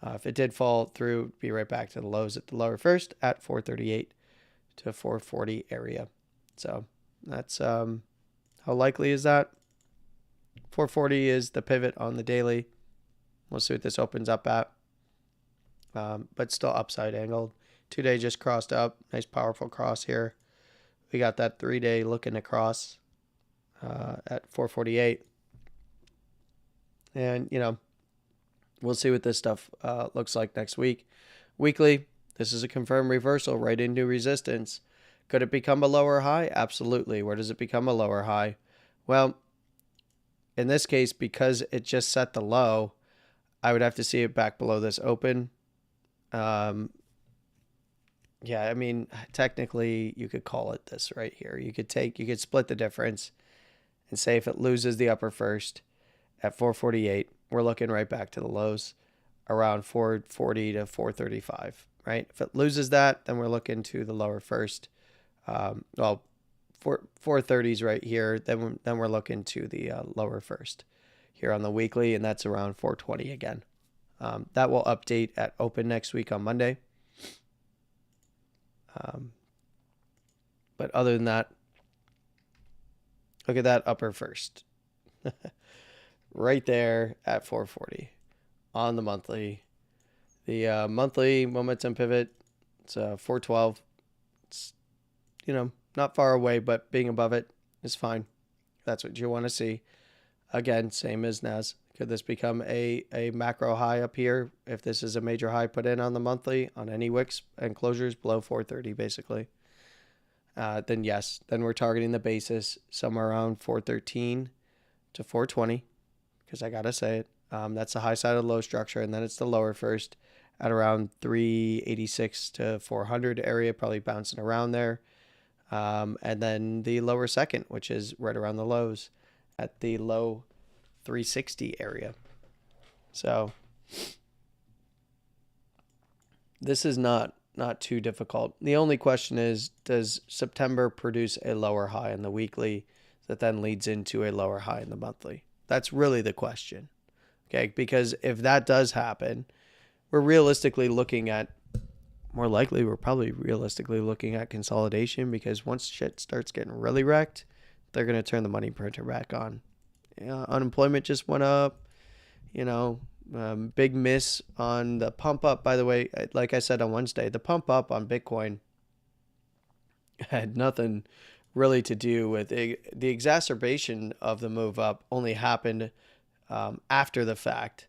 if it did fall through, be right back to the lows at the lower first at 438 to 440 area. So that's how likely is that? 440 is the pivot on the daily. We'll see what this opens up at. But still upside angled. 2-day just crossed up. Nice powerful cross here. We got that 3-day looking to cross at 448. And, we'll see what this stuff looks like next week. Weekly, this is a confirmed reversal right into resistance. Could it become a lower high? Absolutely. Where does it become a lower high? Well, in this case, because it just set the low, I would have to see it back below this open. Yeah, I mean, technically you could call it this right here. You could split the difference and say if it loses the upper first at 448, we're looking right back to the lows around 440 to 435, right? If it loses that, then we're looking to the lower first. 430s right here. Then we're looking to the lower first here on the weekly, and that's around 420 again. That will update at open next week on Monday. But other than that, look at that upper first. Right there at 440 on the monthly. The monthly momentum pivot, it's 412. It's, not far away, but being above it is fine. That's what you want to see. Again, same as NAS. Could this become a macro high up here? If this is a major high put in on the monthly, on any wicks and closures below 430, basically, then yes. Then we're targeting the basis somewhere around 413 to 420, because I got to say it. That's the high side of the low structure, and then it's the lower first at around 386 to 400 area, probably bouncing around there. And then the lower second, which is right around the lows at the low 360 area. So this is not too difficult. The only question is, does September produce a lower high in the weekly that then leads into a lower high in the monthly? That's really the question. Okay, because if that does happen, we're probably realistically looking at consolidation, because once shit starts getting really wrecked, they're going to turn the money printer back on. Unemployment just went up, big miss on the pump up. By the way, like I said on Wednesday, the pump up on Bitcoin had nothing really to do with the exacerbation of the move up. Only happened after the fact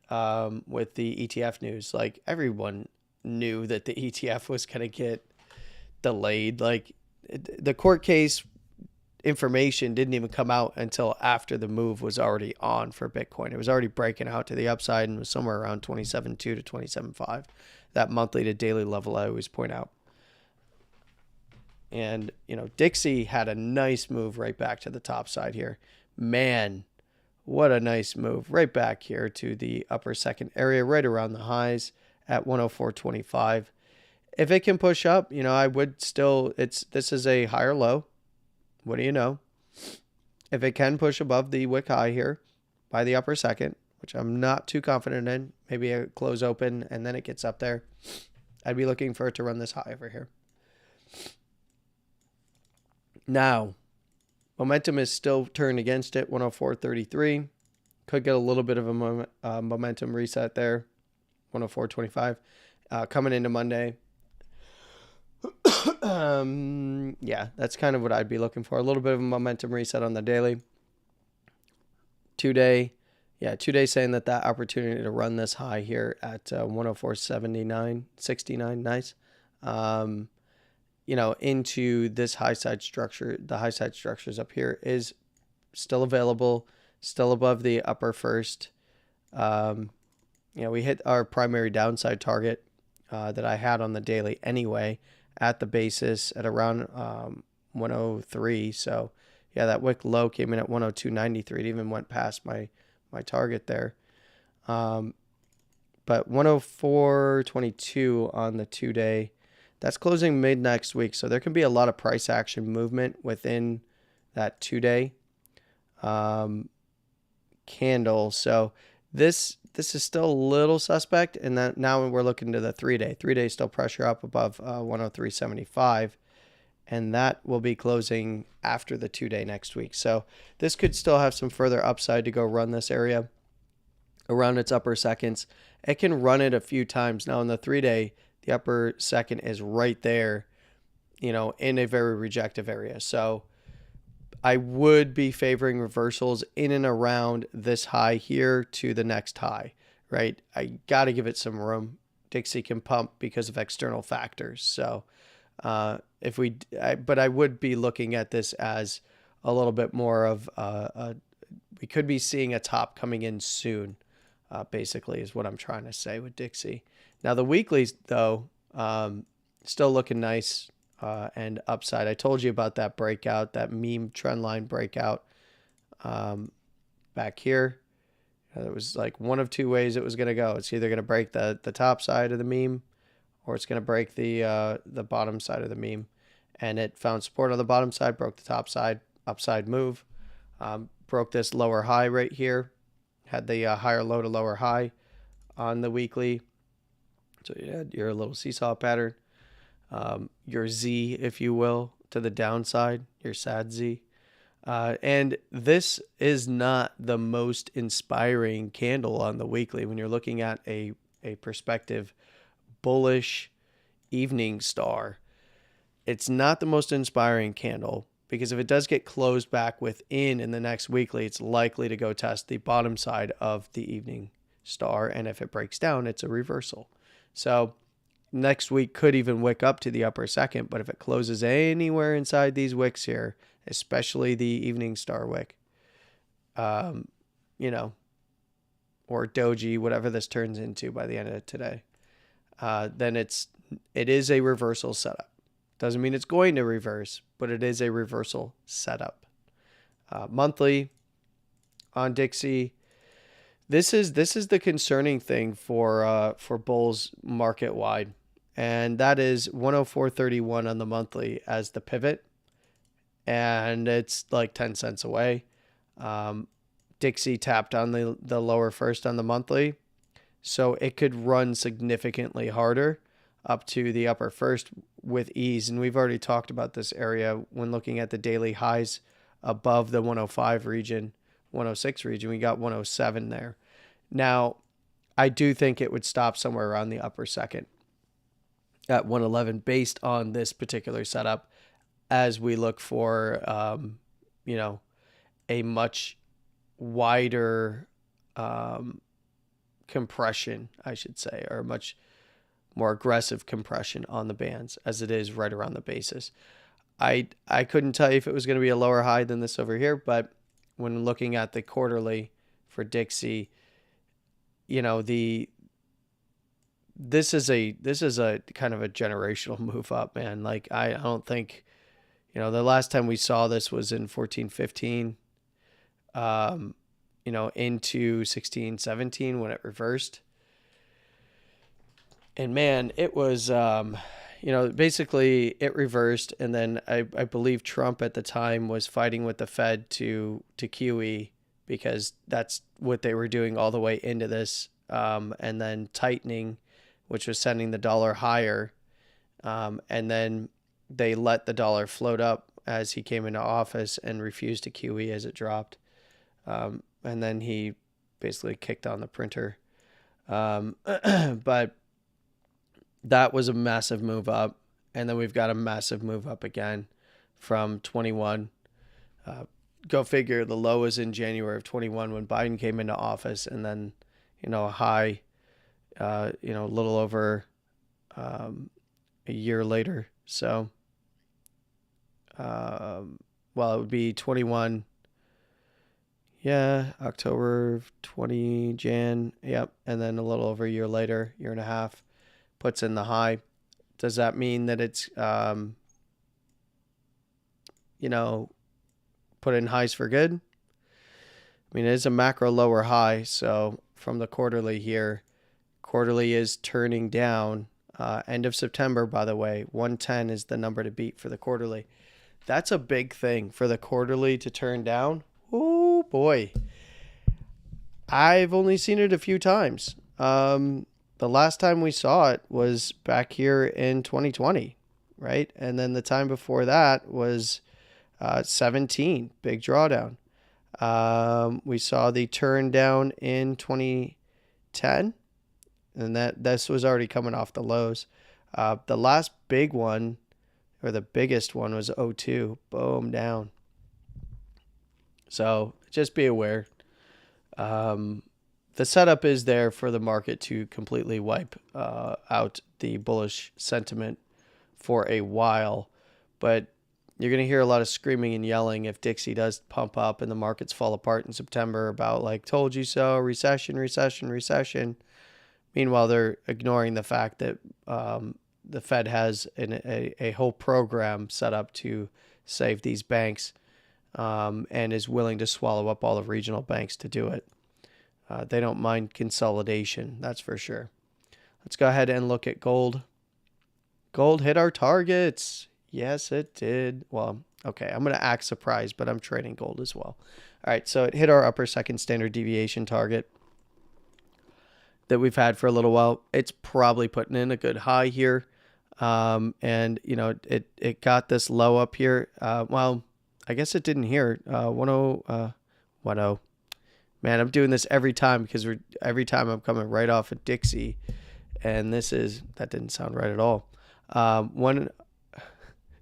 with the ETF news. Like, everyone knew that the ETF was going to get delayed. Like, the court case information didn't even come out until after the move was already on for Bitcoin. It was already breaking out to the upside and was somewhere around 27.2 to 27.5, that monthly to daily level I always point out. And, Dixie had a nice move right back to the top side here. Man, what a nice move. Right back here to the upper second area, right around the highs at 104.25. If it can push up, I would still, this is a higher low. What do you know? If it can push above the wick high here by the upper second, which I'm not too confident in, maybe a close open and then it gets up there, I'd be looking for it to run this high over here. Now, momentum is still turned against it, 104.33. Could get a little bit of a momentum reset there, 104.25. Coming into Monday. Yeah, that's kind of what I'd be looking for. A little bit of a momentum reset on the daily. 2-day Yeah, 2 days saying that opportunity to run this high here at 104.79, nice. Into this high side structure, the high side structures up here is still available, still above the upper first. We hit our primary downside target that I had on the daily anyway at the basis at around 103. So yeah, that wick low came in at 102.93. It even went past my target there. But 104.22 on the 2-day. That's closing mid next week. So there can be a lot of price action movement within that 2-day candle. So this is still a little suspect. And then now we're looking to the 3-day. 3-day still pressure up above 103.75. And that will be closing after the 2-day next week. So this could still have some further upside to go run this area around its upper seconds. It can run it a few times. Now in the 3-day, the upper second is right there, in a very rejective area. So I would be favoring reversals in and around this high here to the next high, right? I got to give it some room. Dixie can pump because of external factors. So but I would be looking at this as a little bit more of we could be seeing a top coming in soon, basically is what I'm trying to say with Dixie. Now the weeklies though, still looking nice and upside. I told you about that breakout, that meme trend line breakout back here. It was like one of two ways it was going to go. It's either going to break the top side of the meme, or it's going to break the bottom side of the meme. And it found support on the bottom side, broke the top side, upside move, broke this lower high right here, had the higher low to lower high on the weekly. So you had your little seesaw pattern, your Z, if you will, to the downside, your sad Z. And this is not the most inspiring candle on the weekly when you're looking at a perspective bullish evening star. It's not the most inspiring candle because if it does get closed back within in the next weekly, it's likely to go test the bottom side of the evening star. And if it breaks down, it's a reversal. So next week could even wick up to the upper second. But if it closes anywhere inside these wicks here, especially the evening star wick, or doji, whatever this turns into by the end of today, then it is a reversal setup. Doesn't mean it's going to reverse, but it is a reversal setup. Monthly on Dixie, this is the concerning thing for bulls market wide, and that is 104.31 on the monthly as the pivot, and it's like 10 cents away. Dixie tapped on the lower first on the monthly, so it could run significantly harder up to the upper first with ease. And we've already talked about this area when looking at the daily highs above the 105 region, 106 region. We got 107 there. Now, I do think it would stop somewhere around the upper second at 111 based on this particular setup as we look for, a much wider compression, I should say, or a much more aggressive compression on the bands as it is right around the basis. I couldn't tell you if it was going to be a lower high than this over here, but when looking at the quarterly for Dixie, this is a kind of a generational move up, man. Like I don't think, the last time we saw this was in 14-15, into 16-17 when it reversed. And man, it was, basically it reversed. And then I believe Trump at the time was fighting with the Fed to QE because that's what they were doing all the way into this. And then tightening, which was sending the dollar higher. And then they let the dollar float up as he came into office and refused to QE as it dropped. And then he basically kicked on the printer. But that was a massive move up. And then we've got a massive move up again from 21. go figure, the low was in January of 21 when Biden came into office, and then, a high, a little over a year later. So, well, it would be 21. Yeah, October 20, Jan. Yep. And then a little over a year later, year and a half, puts in the high. Does that mean that it's, put in highs for good? I mean, it is a macro lower high. So from the quarterly here, quarterly is turning down. End of September, by the way, 110 is the number to beat for the quarterly. That's a big thing for the quarterly to turn down. Oh boy. I've only seen it a few times. The last time we saw it was back here in 2020, right? And then the time before that was 17, big drawdown. We saw the turn down in 2010, and this was already coming off the lows. The last big one, or the biggest one, was 02. Boom, down. So just be aware. The setup is there for the market to completely wipe out the bullish sentiment for a while, but you're going to hear a lot of screaming and yelling if Dixie does pump up and the markets fall apart in September about like, told you so, recession, recession, recession. Meanwhile, they're ignoring the fact that the Fed has a whole program set up to save these banks, and is willing to swallow up all the regional banks to do it. They don't mind consolidation, that's for sure. Let's go ahead and look at gold. Gold hit our targets. Yes, it did. Well, okay, I'm going to act surprised, but I'm trading gold as well. All right, so it hit our upper second standard deviation target that we've had for a little while. It's probably putting in a good high here. And, it got this low up here. Well, I guess it didn't here. 10. Man, I'm doing this every time because every time I'm coming right off of Dixie. And that didn't sound right at all.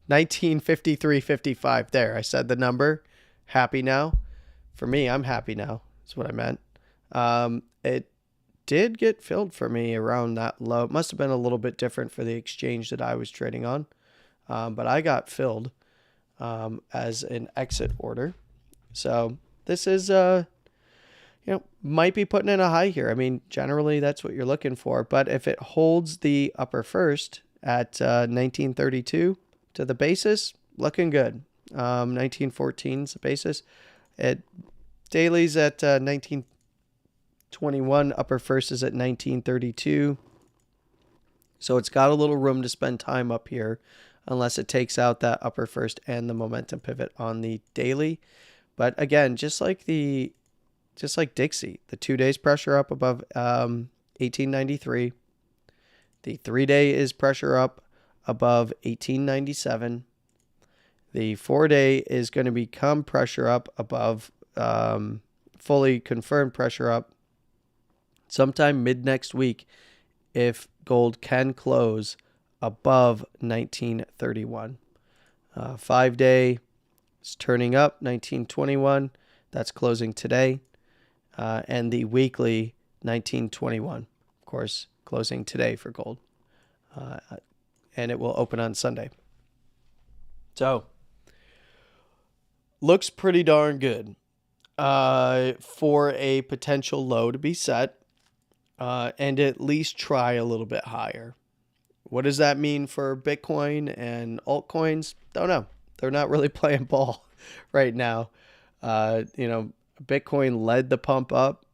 1953.55. There, I said the number. Happy now. For me, I'm happy now. That's what I meant. It did get filled for me around that low. It must have been a little bit different for the exchange that I was trading on. But I got filled as an exit order. So this is, might be putting in a high here. I mean, generally that's what you're looking for. But if it holds the upper first at 1932 to the basis, looking good. 1914 is the basis. Daily's at 1921. Upper first is at 1932. So it's got a little room to spend time up here, unless it takes out that upper first and the momentum pivot on the daily. But again, just like Dixie, the 2 days pressure up above 1893. The 3 day is pressure up above 1897. The 4 day is going to become pressure up above, fully confirmed pressure up sometime mid next week if gold can close above 1931. 5 day is turning up 1921. That's closing today. And the weekly 1921, of course, closing today for gold. And it will open on Sunday. So, looks pretty darn good for a potential low to be set, and at least try a little bit higher. What does that mean for Bitcoin and altcoins? Don't know. They're not really playing ball right now. Bitcoin led the pump up,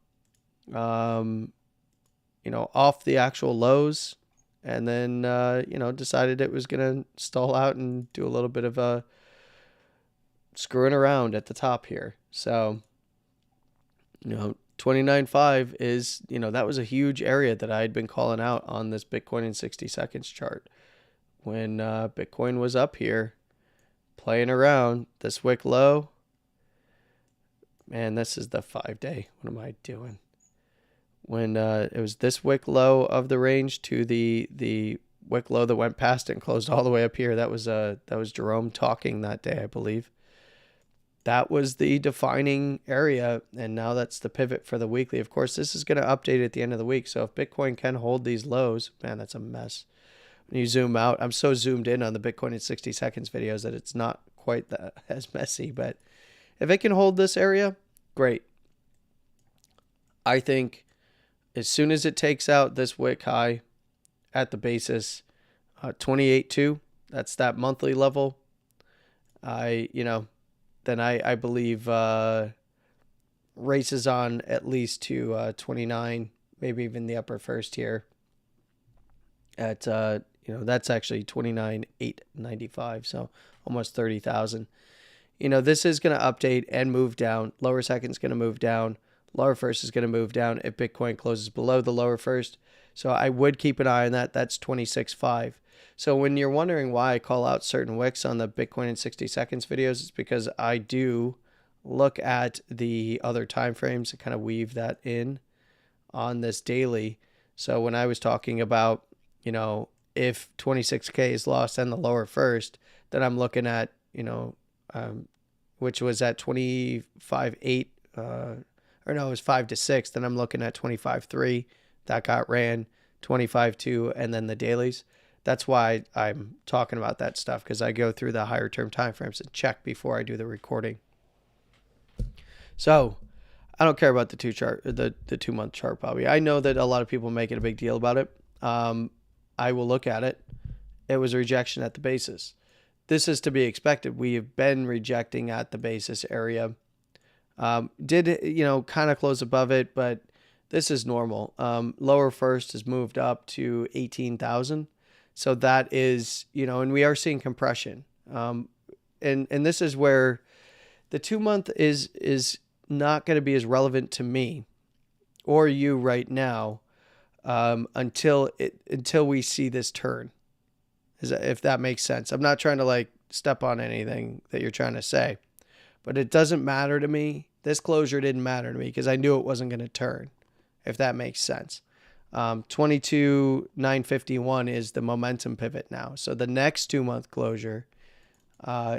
off the actual lows, and then, decided it was going to stall out and do a little bit of a screwing around at the top here. So, 29.5 is, that was a huge area that I had been calling out on this Bitcoin in 60 seconds chart. When Bitcoin was up here playing around this wick low. Man, this is the 5 day. What am I doing? When it was this wick low of the range to the wick low that went past it and closed all the way up here. That was Jerome talking that day, I believe. that was the defining area, and now that's the pivot for the weekly. Of course, this is going to update at the end of the week, so if Bitcoin can hold these lows, man, that's a mess. When you zoom out, I'm so zoomed in on the Bitcoin in 60 seconds videos that it's not quite that as messy, but if it can hold this area, great. I think as soon as it takes out this wick high at the basis, 28.2, that's that monthly level, then I believe races on at least to 29, maybe even the upper first here at, that's actually 29,895, so almost 30,000. This is going to update and move down. Lower second is going to move down. Lower first is going to move down if Bitcoin closes below the lower first. So I would keep an eye on that. That's 26.5. So when you're wondering why I call out certain wicks on the Bitcoin in 60 seconds videos, it's because I do look at the other time frames and kind of weave that in on this daily. So when I was talking about, if 26K is lost and the lower first, then I'm looking at, which was at 25.8, or no, it was 5 to 6. Then I'm looking at 25.3. That got ran, 25.2, and then the dailies. That's why I'm talking about that stuff, because I go through the higher term timeframes and check before I do the recording. So I don't care about the 2 month chart, Bobby. I know that a lot of people making a big deal about it. I will look at it. It was a rejection at the basis. This is to be expected. We have been rejecting at the basis area. Did, kind of close above it, but this is normal. Lower first has moved up to 18,000. So that is, and we are seeing compression. And this is where the 2 month is not going to be as relevant to me or you right now, until we see this turn. If that makes sense. I'm not trying to step on anything that you're trying to say, but it doesn't matter to me. This closure didn't matter to me because I knew it wasn't going to turn, if that makes sense. 22,951 is the momentum pivot now. So the next 2 month closure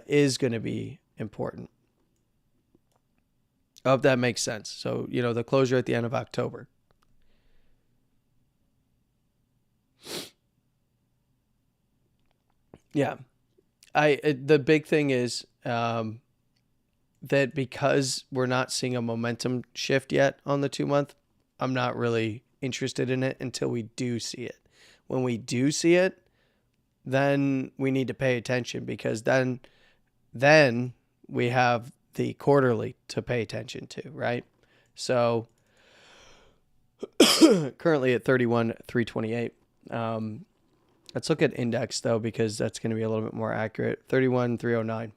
is going to be important. I hope that makes sense. So, the closure at the end of October. Yeah. The big thing is that because we're not seeing a momentum shift yet on the 2 month, I'm not really interested in it until we do see it. When we do see it, then we need to pay attention, because then we have the quarterly to pay attention to, right? So currently at 31,328. Let's look at index though, because that's going to be a little bit more accurate. 31,309.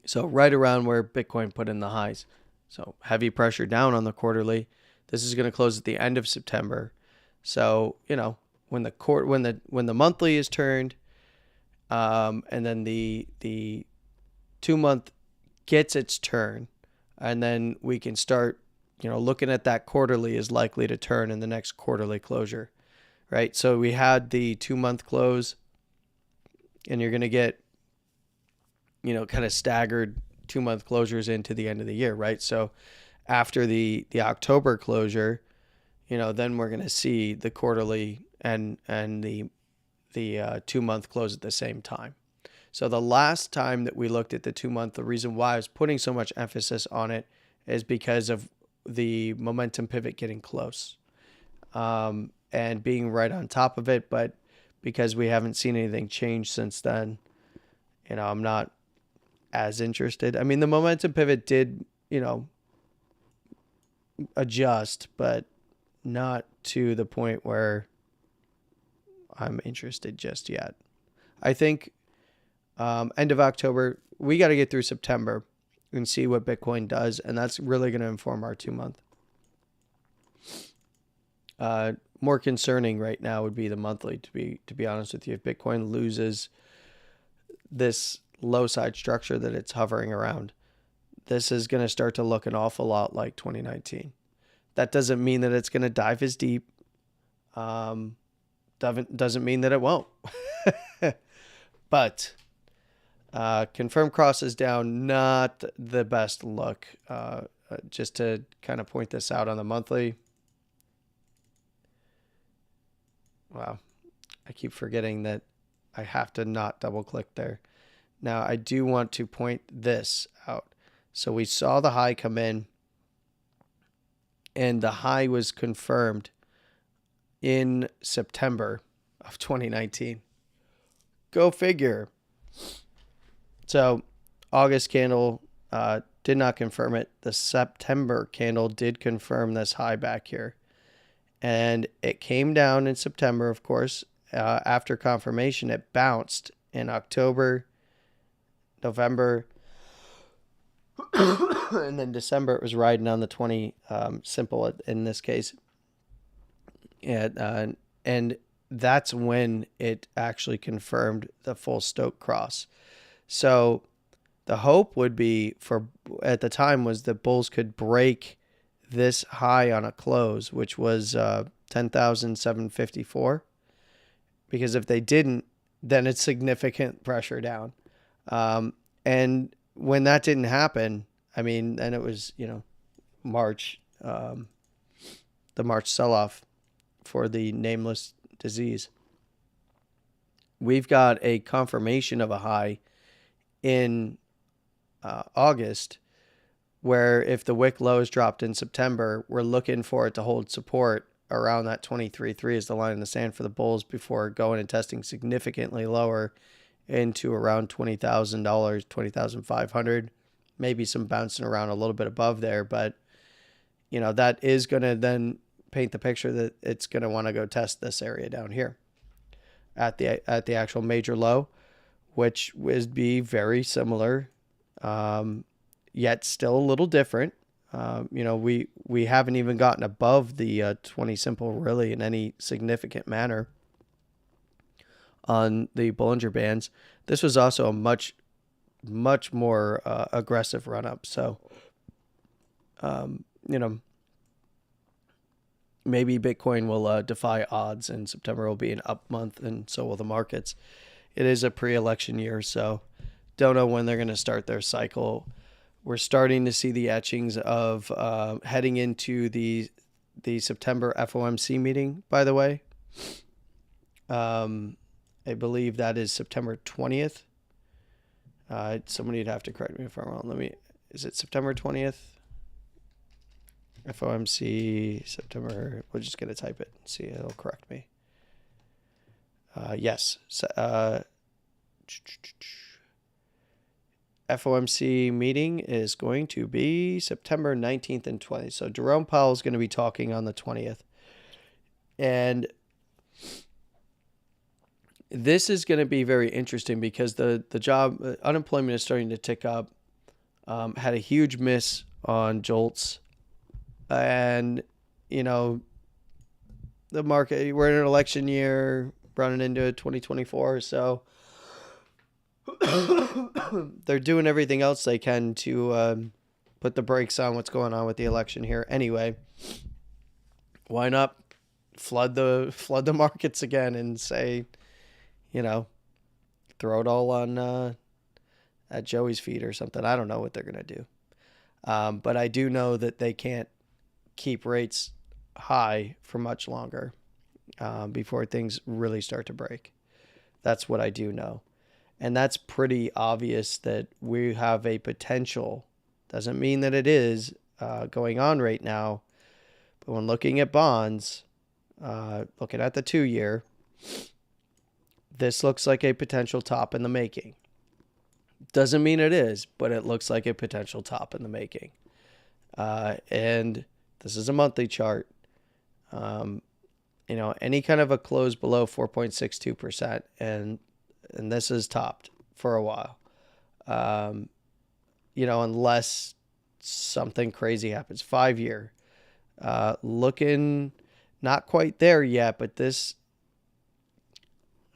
So right around where Bitcoin put in the highs. So heavy pressure down on the quarterly. This is going to close at the end of September. So, when the monthly is turned, and then the 2 month gets its turn, and then we can start, looking at that quarterly is likely to turn in the next quarterly closure, right? So we had the 2 month close, and you're going to get, kind of staggered 2 month closures into the end of the year, right? So after the October closure, then we're going to see the quarterly and the 2 month close at the same time. So the last time that we looked at the 2 month, the reason why I was putting so much emphasis on it is because of the momentum pivot getting close, and being right on top of it. But because we haven't seen anything change since then, I'm not as interested. I mean, the momentum pivot did, adjust, but not to the point where I'm interested just yet. I think end of October, we got to get through September and see what Bitcoin does, and that's really going to inform our 2 month. More concerning right now would be the monthly, to be honest with you. If Bitcoin loses this low side structure that it's hovering around, this is going to start to look an awful lot like 2019. That doesn't mean that it's going to dive as deep. Doesn't mean that it won't. But Confirmed crosses down, not the best look. Just to kind of point this out on the monthly. Wow, I keep forgetting that I have to not double click there. Now I do want to point this out. So we saw the high come in, and the high was confirmed in September of 2019. Go figure. So August candle did not confirm it. The September candle did confirm this high back here. And it came down in September, of course. After confirmation, it bounced in October, November, and then December it was riding on the 20 simple in this case. And that's when it actually confirmed the full Stoke cross. So the hope would be at the time was that bulls could break this high on a close, which was 10,754. Because if they didn't, then it's significant pressure down. And when that didn't happen, I mean, then it was, March, the March sell-off for the nameless disease. We've got a confirmation of a high in August, where if the wick lows dropped in September, we're looking for it to hold support around that 23.3 is the line in the sand for the bulls before going and testing significantly lower into around $20,000, $20,500, maybe some bouncing around a little bit above there. But, that is going to then paint the picture that it's going to want to go test this area down here at the actual major low, which would be very similar, yet still a little different. We haven't even gotten above the 20 simple really in any significant manner on the Bollinger Bands. This was also a much more aggressive run up. So, maybe Bitcoin will defy odds, and September will be an up month, and so will the markets. It is a pre-election year, so don't know when they're going to start their cycle. We're starting to see the etchings of heading into the September FOMC meeting, by the way. I believe that is September 20th. Somebody would have to correct me if I'm wrong. Is it September 20th? FOMC, September. We're just going to type it and see. It'll correct me. Yes. FOMC meeting is going to be September 19th and 20th. So Jerome Powell is going to be talking on the 20th. And this is going to be very interesting because the unemployment is starting to tick up. Had a huge miss on JOLTS. And, the market, we're in an election year running into 2024. So they're doing everything else they can to put the brakes on what's going on with the election here. Anyway, why not flood the markets again and say, throw it all on at Joey's feet or something. I don't know what they're going to do. But I do know that they can't keep rates high for much longer before things really start to break. That's what I do know. And that's pretty obvious that we have a potential. Doesn't mean that it is going on right now. But when looking at bonds, looking at the 2-year, this looks like a potential top in the making. Doesn't mean it is, but it looks like a potential top in the making. And this is a monthly chart. Any kind of a close below 4.62%, and this is topped for a while. Unless something crazy happens. 5-year. Looking not quite there yet, but this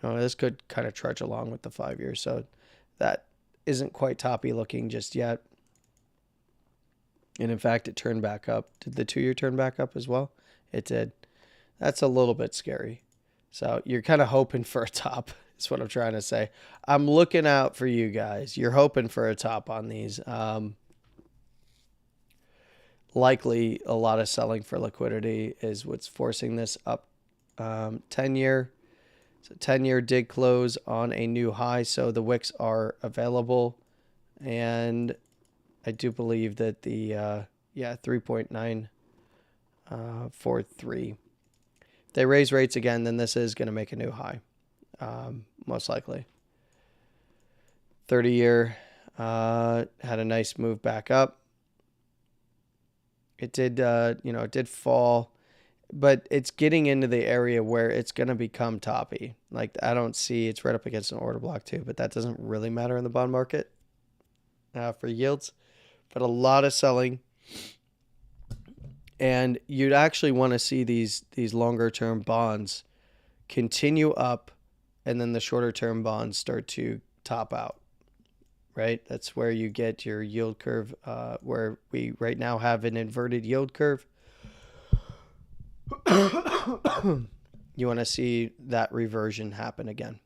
could kind of trudge along with the 5-year. So that isn't quite toppy looking just yet. And in fact, it turned back up. Did the 2-year turn back up as well? It did. That's a little bit scary. So you're kind of hoping for a top That's what I'm trying to say. I'm looking out for you guys. You're hoping for a top on these. Likely a lot of selling for liquidity is what's forcing this up. 10-year. So 10-year did close on a new high, so the wicks are available. And I do believe that the 3.943. If they raise rates again, then this is going to make a new high, most likely. 30-year had a nice move back up. It did, it did fall, but it's getting into the area where it's going to become toppy. Like, I don't see, it's right up against an order block too, but that doesn't really matter in the bond market for yields. But a lot of selling. And you'd actually want to see these longer term bonds continue up, and then the shorter term bonds start to top out. Right? That's where you get your yield curve, where we right now have an inverted yield curve. You want to see that reversion happen again.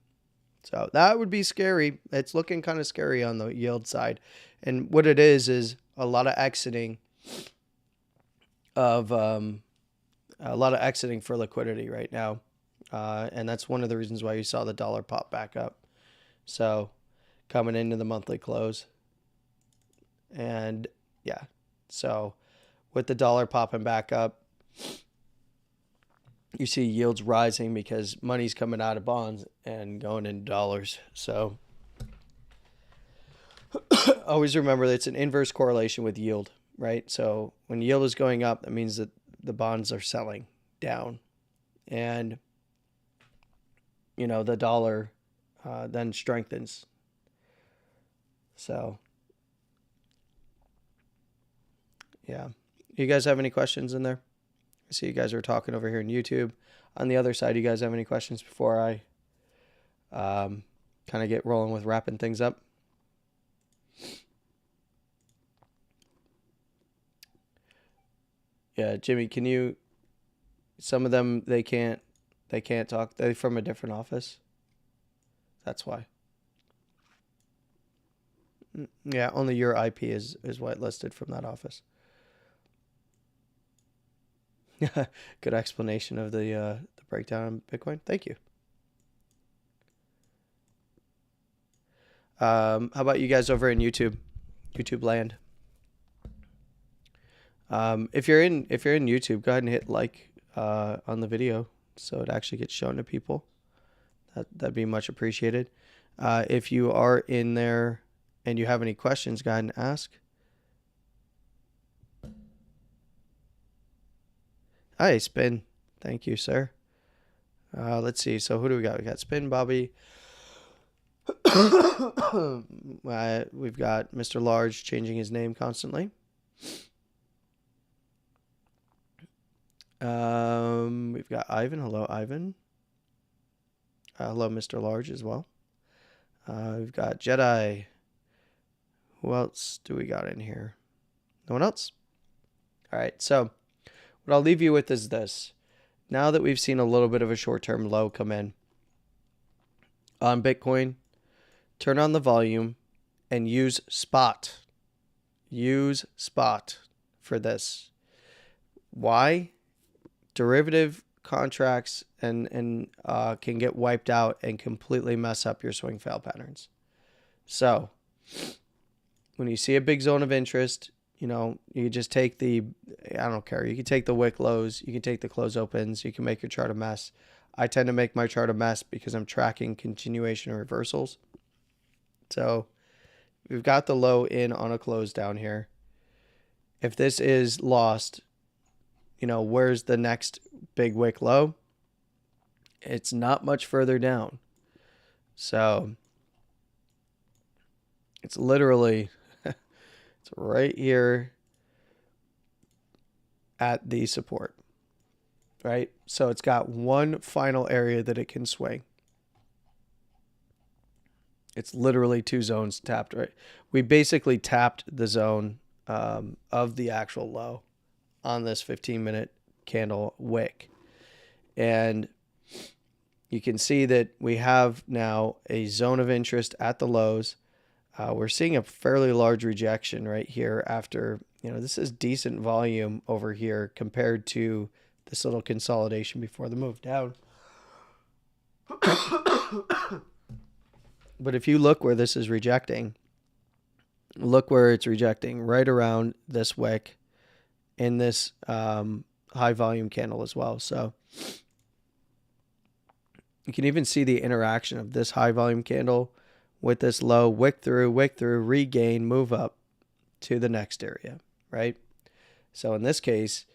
So that would be scary. It's looking kind of scary on the yield side. And what it is a lot of exiting of for liquidity right now. And that's one of the reasons why you saw the dollar pop back up. So coming into the monthly close. And yeah, so with the dollar popping back up, you see yields rising because money's coming out of bonds and going into dollars. So always remember that it's an inverse correlation with yield, right? So when yield is going up, that means that the bonds are selling down. And, the dollar then strengthens. So, yeah. You guys have any questions in there? I see you guys are talking over here on YouTube. On the other side, you guys have any questions before I kind of get rolling with wrapping things up? Yeah, Jimmy, can you... Some of them, they can't talk. They're from a different office. That's why. Yeah, only your IP is whitelisted from that office. Good explanation of the breakdown on Bitcoin. Thank you. How about you guys over in YouTube land? If you're in YouTube, go ahead and hit like on the video so it actually gets shown to people. That'd be much appreciated. If you are in there and you have any questions, go ahead and ask. Hi, Spin. Thank you, sir. Let's see. So who do we got? We got Spin, Bobby. We've got Mr. Large changing his name constantly. We've got Ivan. Hello, Ivan. Hello, Mr. Large as well. We've got Jedi. Who else do we got in here? No one else? All right. So what I'll leave you with is this. Now that we've seen a little bit of a short-term low come in on Bitcoin, turn on the volume and use spot. Use spot for this. Why? Derivative contracts and can get wiped out and completely mess up your swing fail patterns. So when you see a big zone of interest, you just take I don't care. You can take the wick lows. You can take the close opens. You can make your chart a mess. I tend to make my chart a mess because I'm tracking continuation and reversals. So we've got the low in on a close down here. If this is lost, where's the next big wick low? It's not much further down. So it's literally, it's right here at the support, right? So it's got one final area that it can swing. It's literally two zones tapped, right? We basically tapped the zone of the actual low on this 15-minute candle wick. And, you can see that we have now a zone of interest at the lows. We're seeing a fairly large rejection right here after, this is decent volume over here compared to this little consolidation before the move down. But if you look where this is rejecting, look where it's rejecting, right around this wick in this high volume candle as well. So you can even see the interaction of this high volume candle with this low, wick through, regain, move up to the next area, right? So in this case,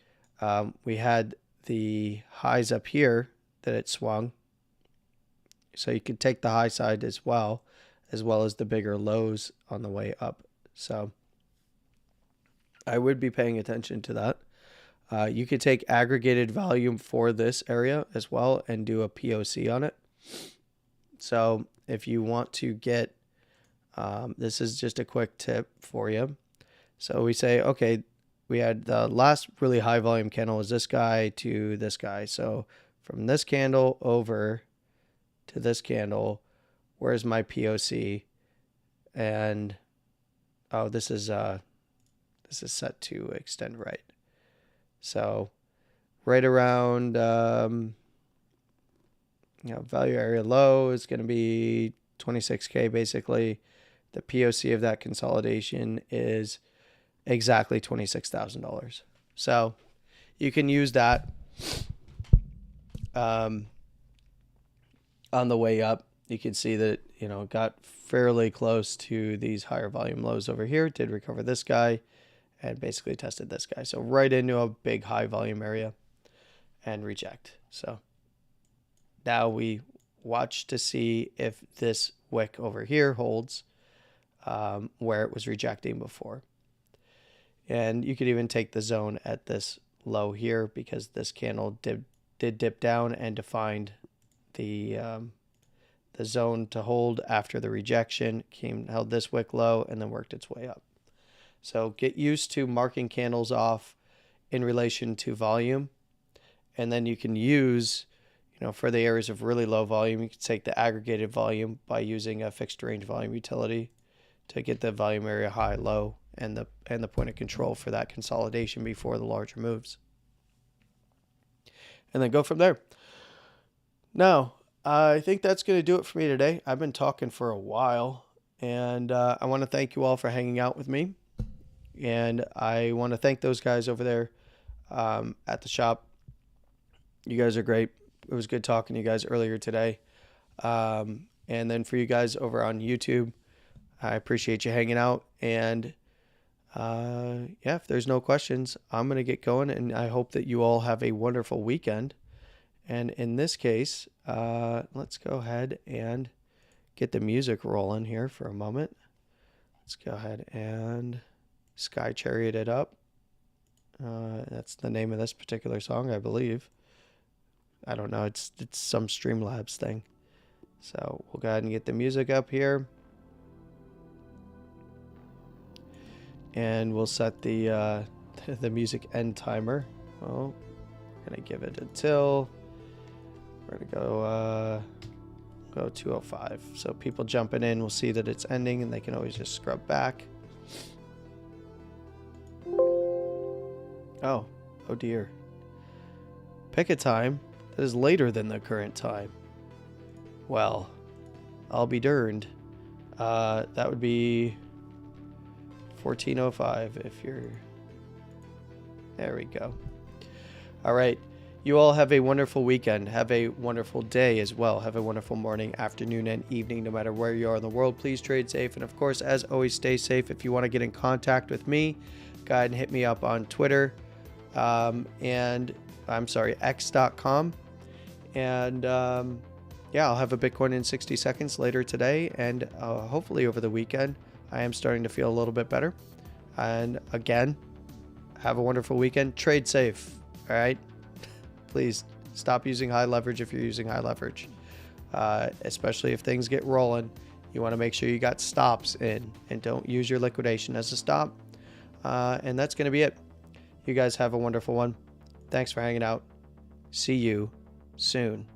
we had the highs up here that it swung. So you could take the high side as well as the bigger lows on the way up. So I would be paying attention to that. You could take aggregated volume for this area as well and do a POC on it. So if you want to get, this is just a quick tip for you. So we say, okay, we had the last really high volume candle was this guy to this guy. So from this candle over to this candle, where's my POC? And this is set to extend right. So right around value area low is going to be 26K basically. The POC of that consolidation is exactly $26,000. So you can use that on the way up. You can see that, got fairly close to these higher volume lows over here, did recover this guy, and basically tested this guy. So right into a big high volume area and reject. So now we watch to see if this wick over here holds where it was rejecting before. And you could even take the zone at this low here because this candle did dip down and defined the zone to hold after the rejection, held this wick low and then worked its way up. So get used to marking candles off in relation to volume, and then you can use, for the areas of really low volume, you can take the aggregated volume by using a fixed range volume utility to get the volume area high, low, and the point of control for that consolidation before the larger moves. And then go from there. Now, I think that's going to do it for me today. I've been talking for a while, and I want to thank you all for hanging out with me. And I want to thank those guys over there at the shop. You guys are great. It was good talking to you guys earlier today. And then for you guys over on YouTube, I appreciate you hanging out. And if there's no questions, I'm going to get going, and I hope that you all have a wonderful weekend. And in this case, let's go ahead and get the music rolling here for a moment. Let's go ahead and Sky Chariot it up. That's the name of this particular song, I believe. I don't know. It's some Streamlabs thing. So we'll go ahead and get the music up here. And we'll set the music end timer. Well, we're going to give it until... We're going to go 2:05. So people jumping in will see that it's ending, and they can always just scrub back. Oh dear. Pick a time that is later than the current time. Well, I'll be darned. That would be 14:05 if you're... There we go. All right. You all have a wonderful weekend. Have a wonderful day as well. Have a wonderful morning, afternoon, and evening, no matter where you are in the world. Please trade safe. And of course, as always, stay safe. If you want to get in contact with me, go ahead and hit me up on Twitter. X.com. And I'll have a Bitcoin in 60 seconds later today. And hopefully over the weekend, I am starting to feel a little bit better. And again, have a wonderful weekend. Trade safe. All right. Please stop using high leverage if you're using high leverage, especially if things get rolling. You want to make sure you got stops in, and don't use your liquidation as a stop. And that's going to be it. You guys have a wonderful one. Thanks for hanging out. See you soon.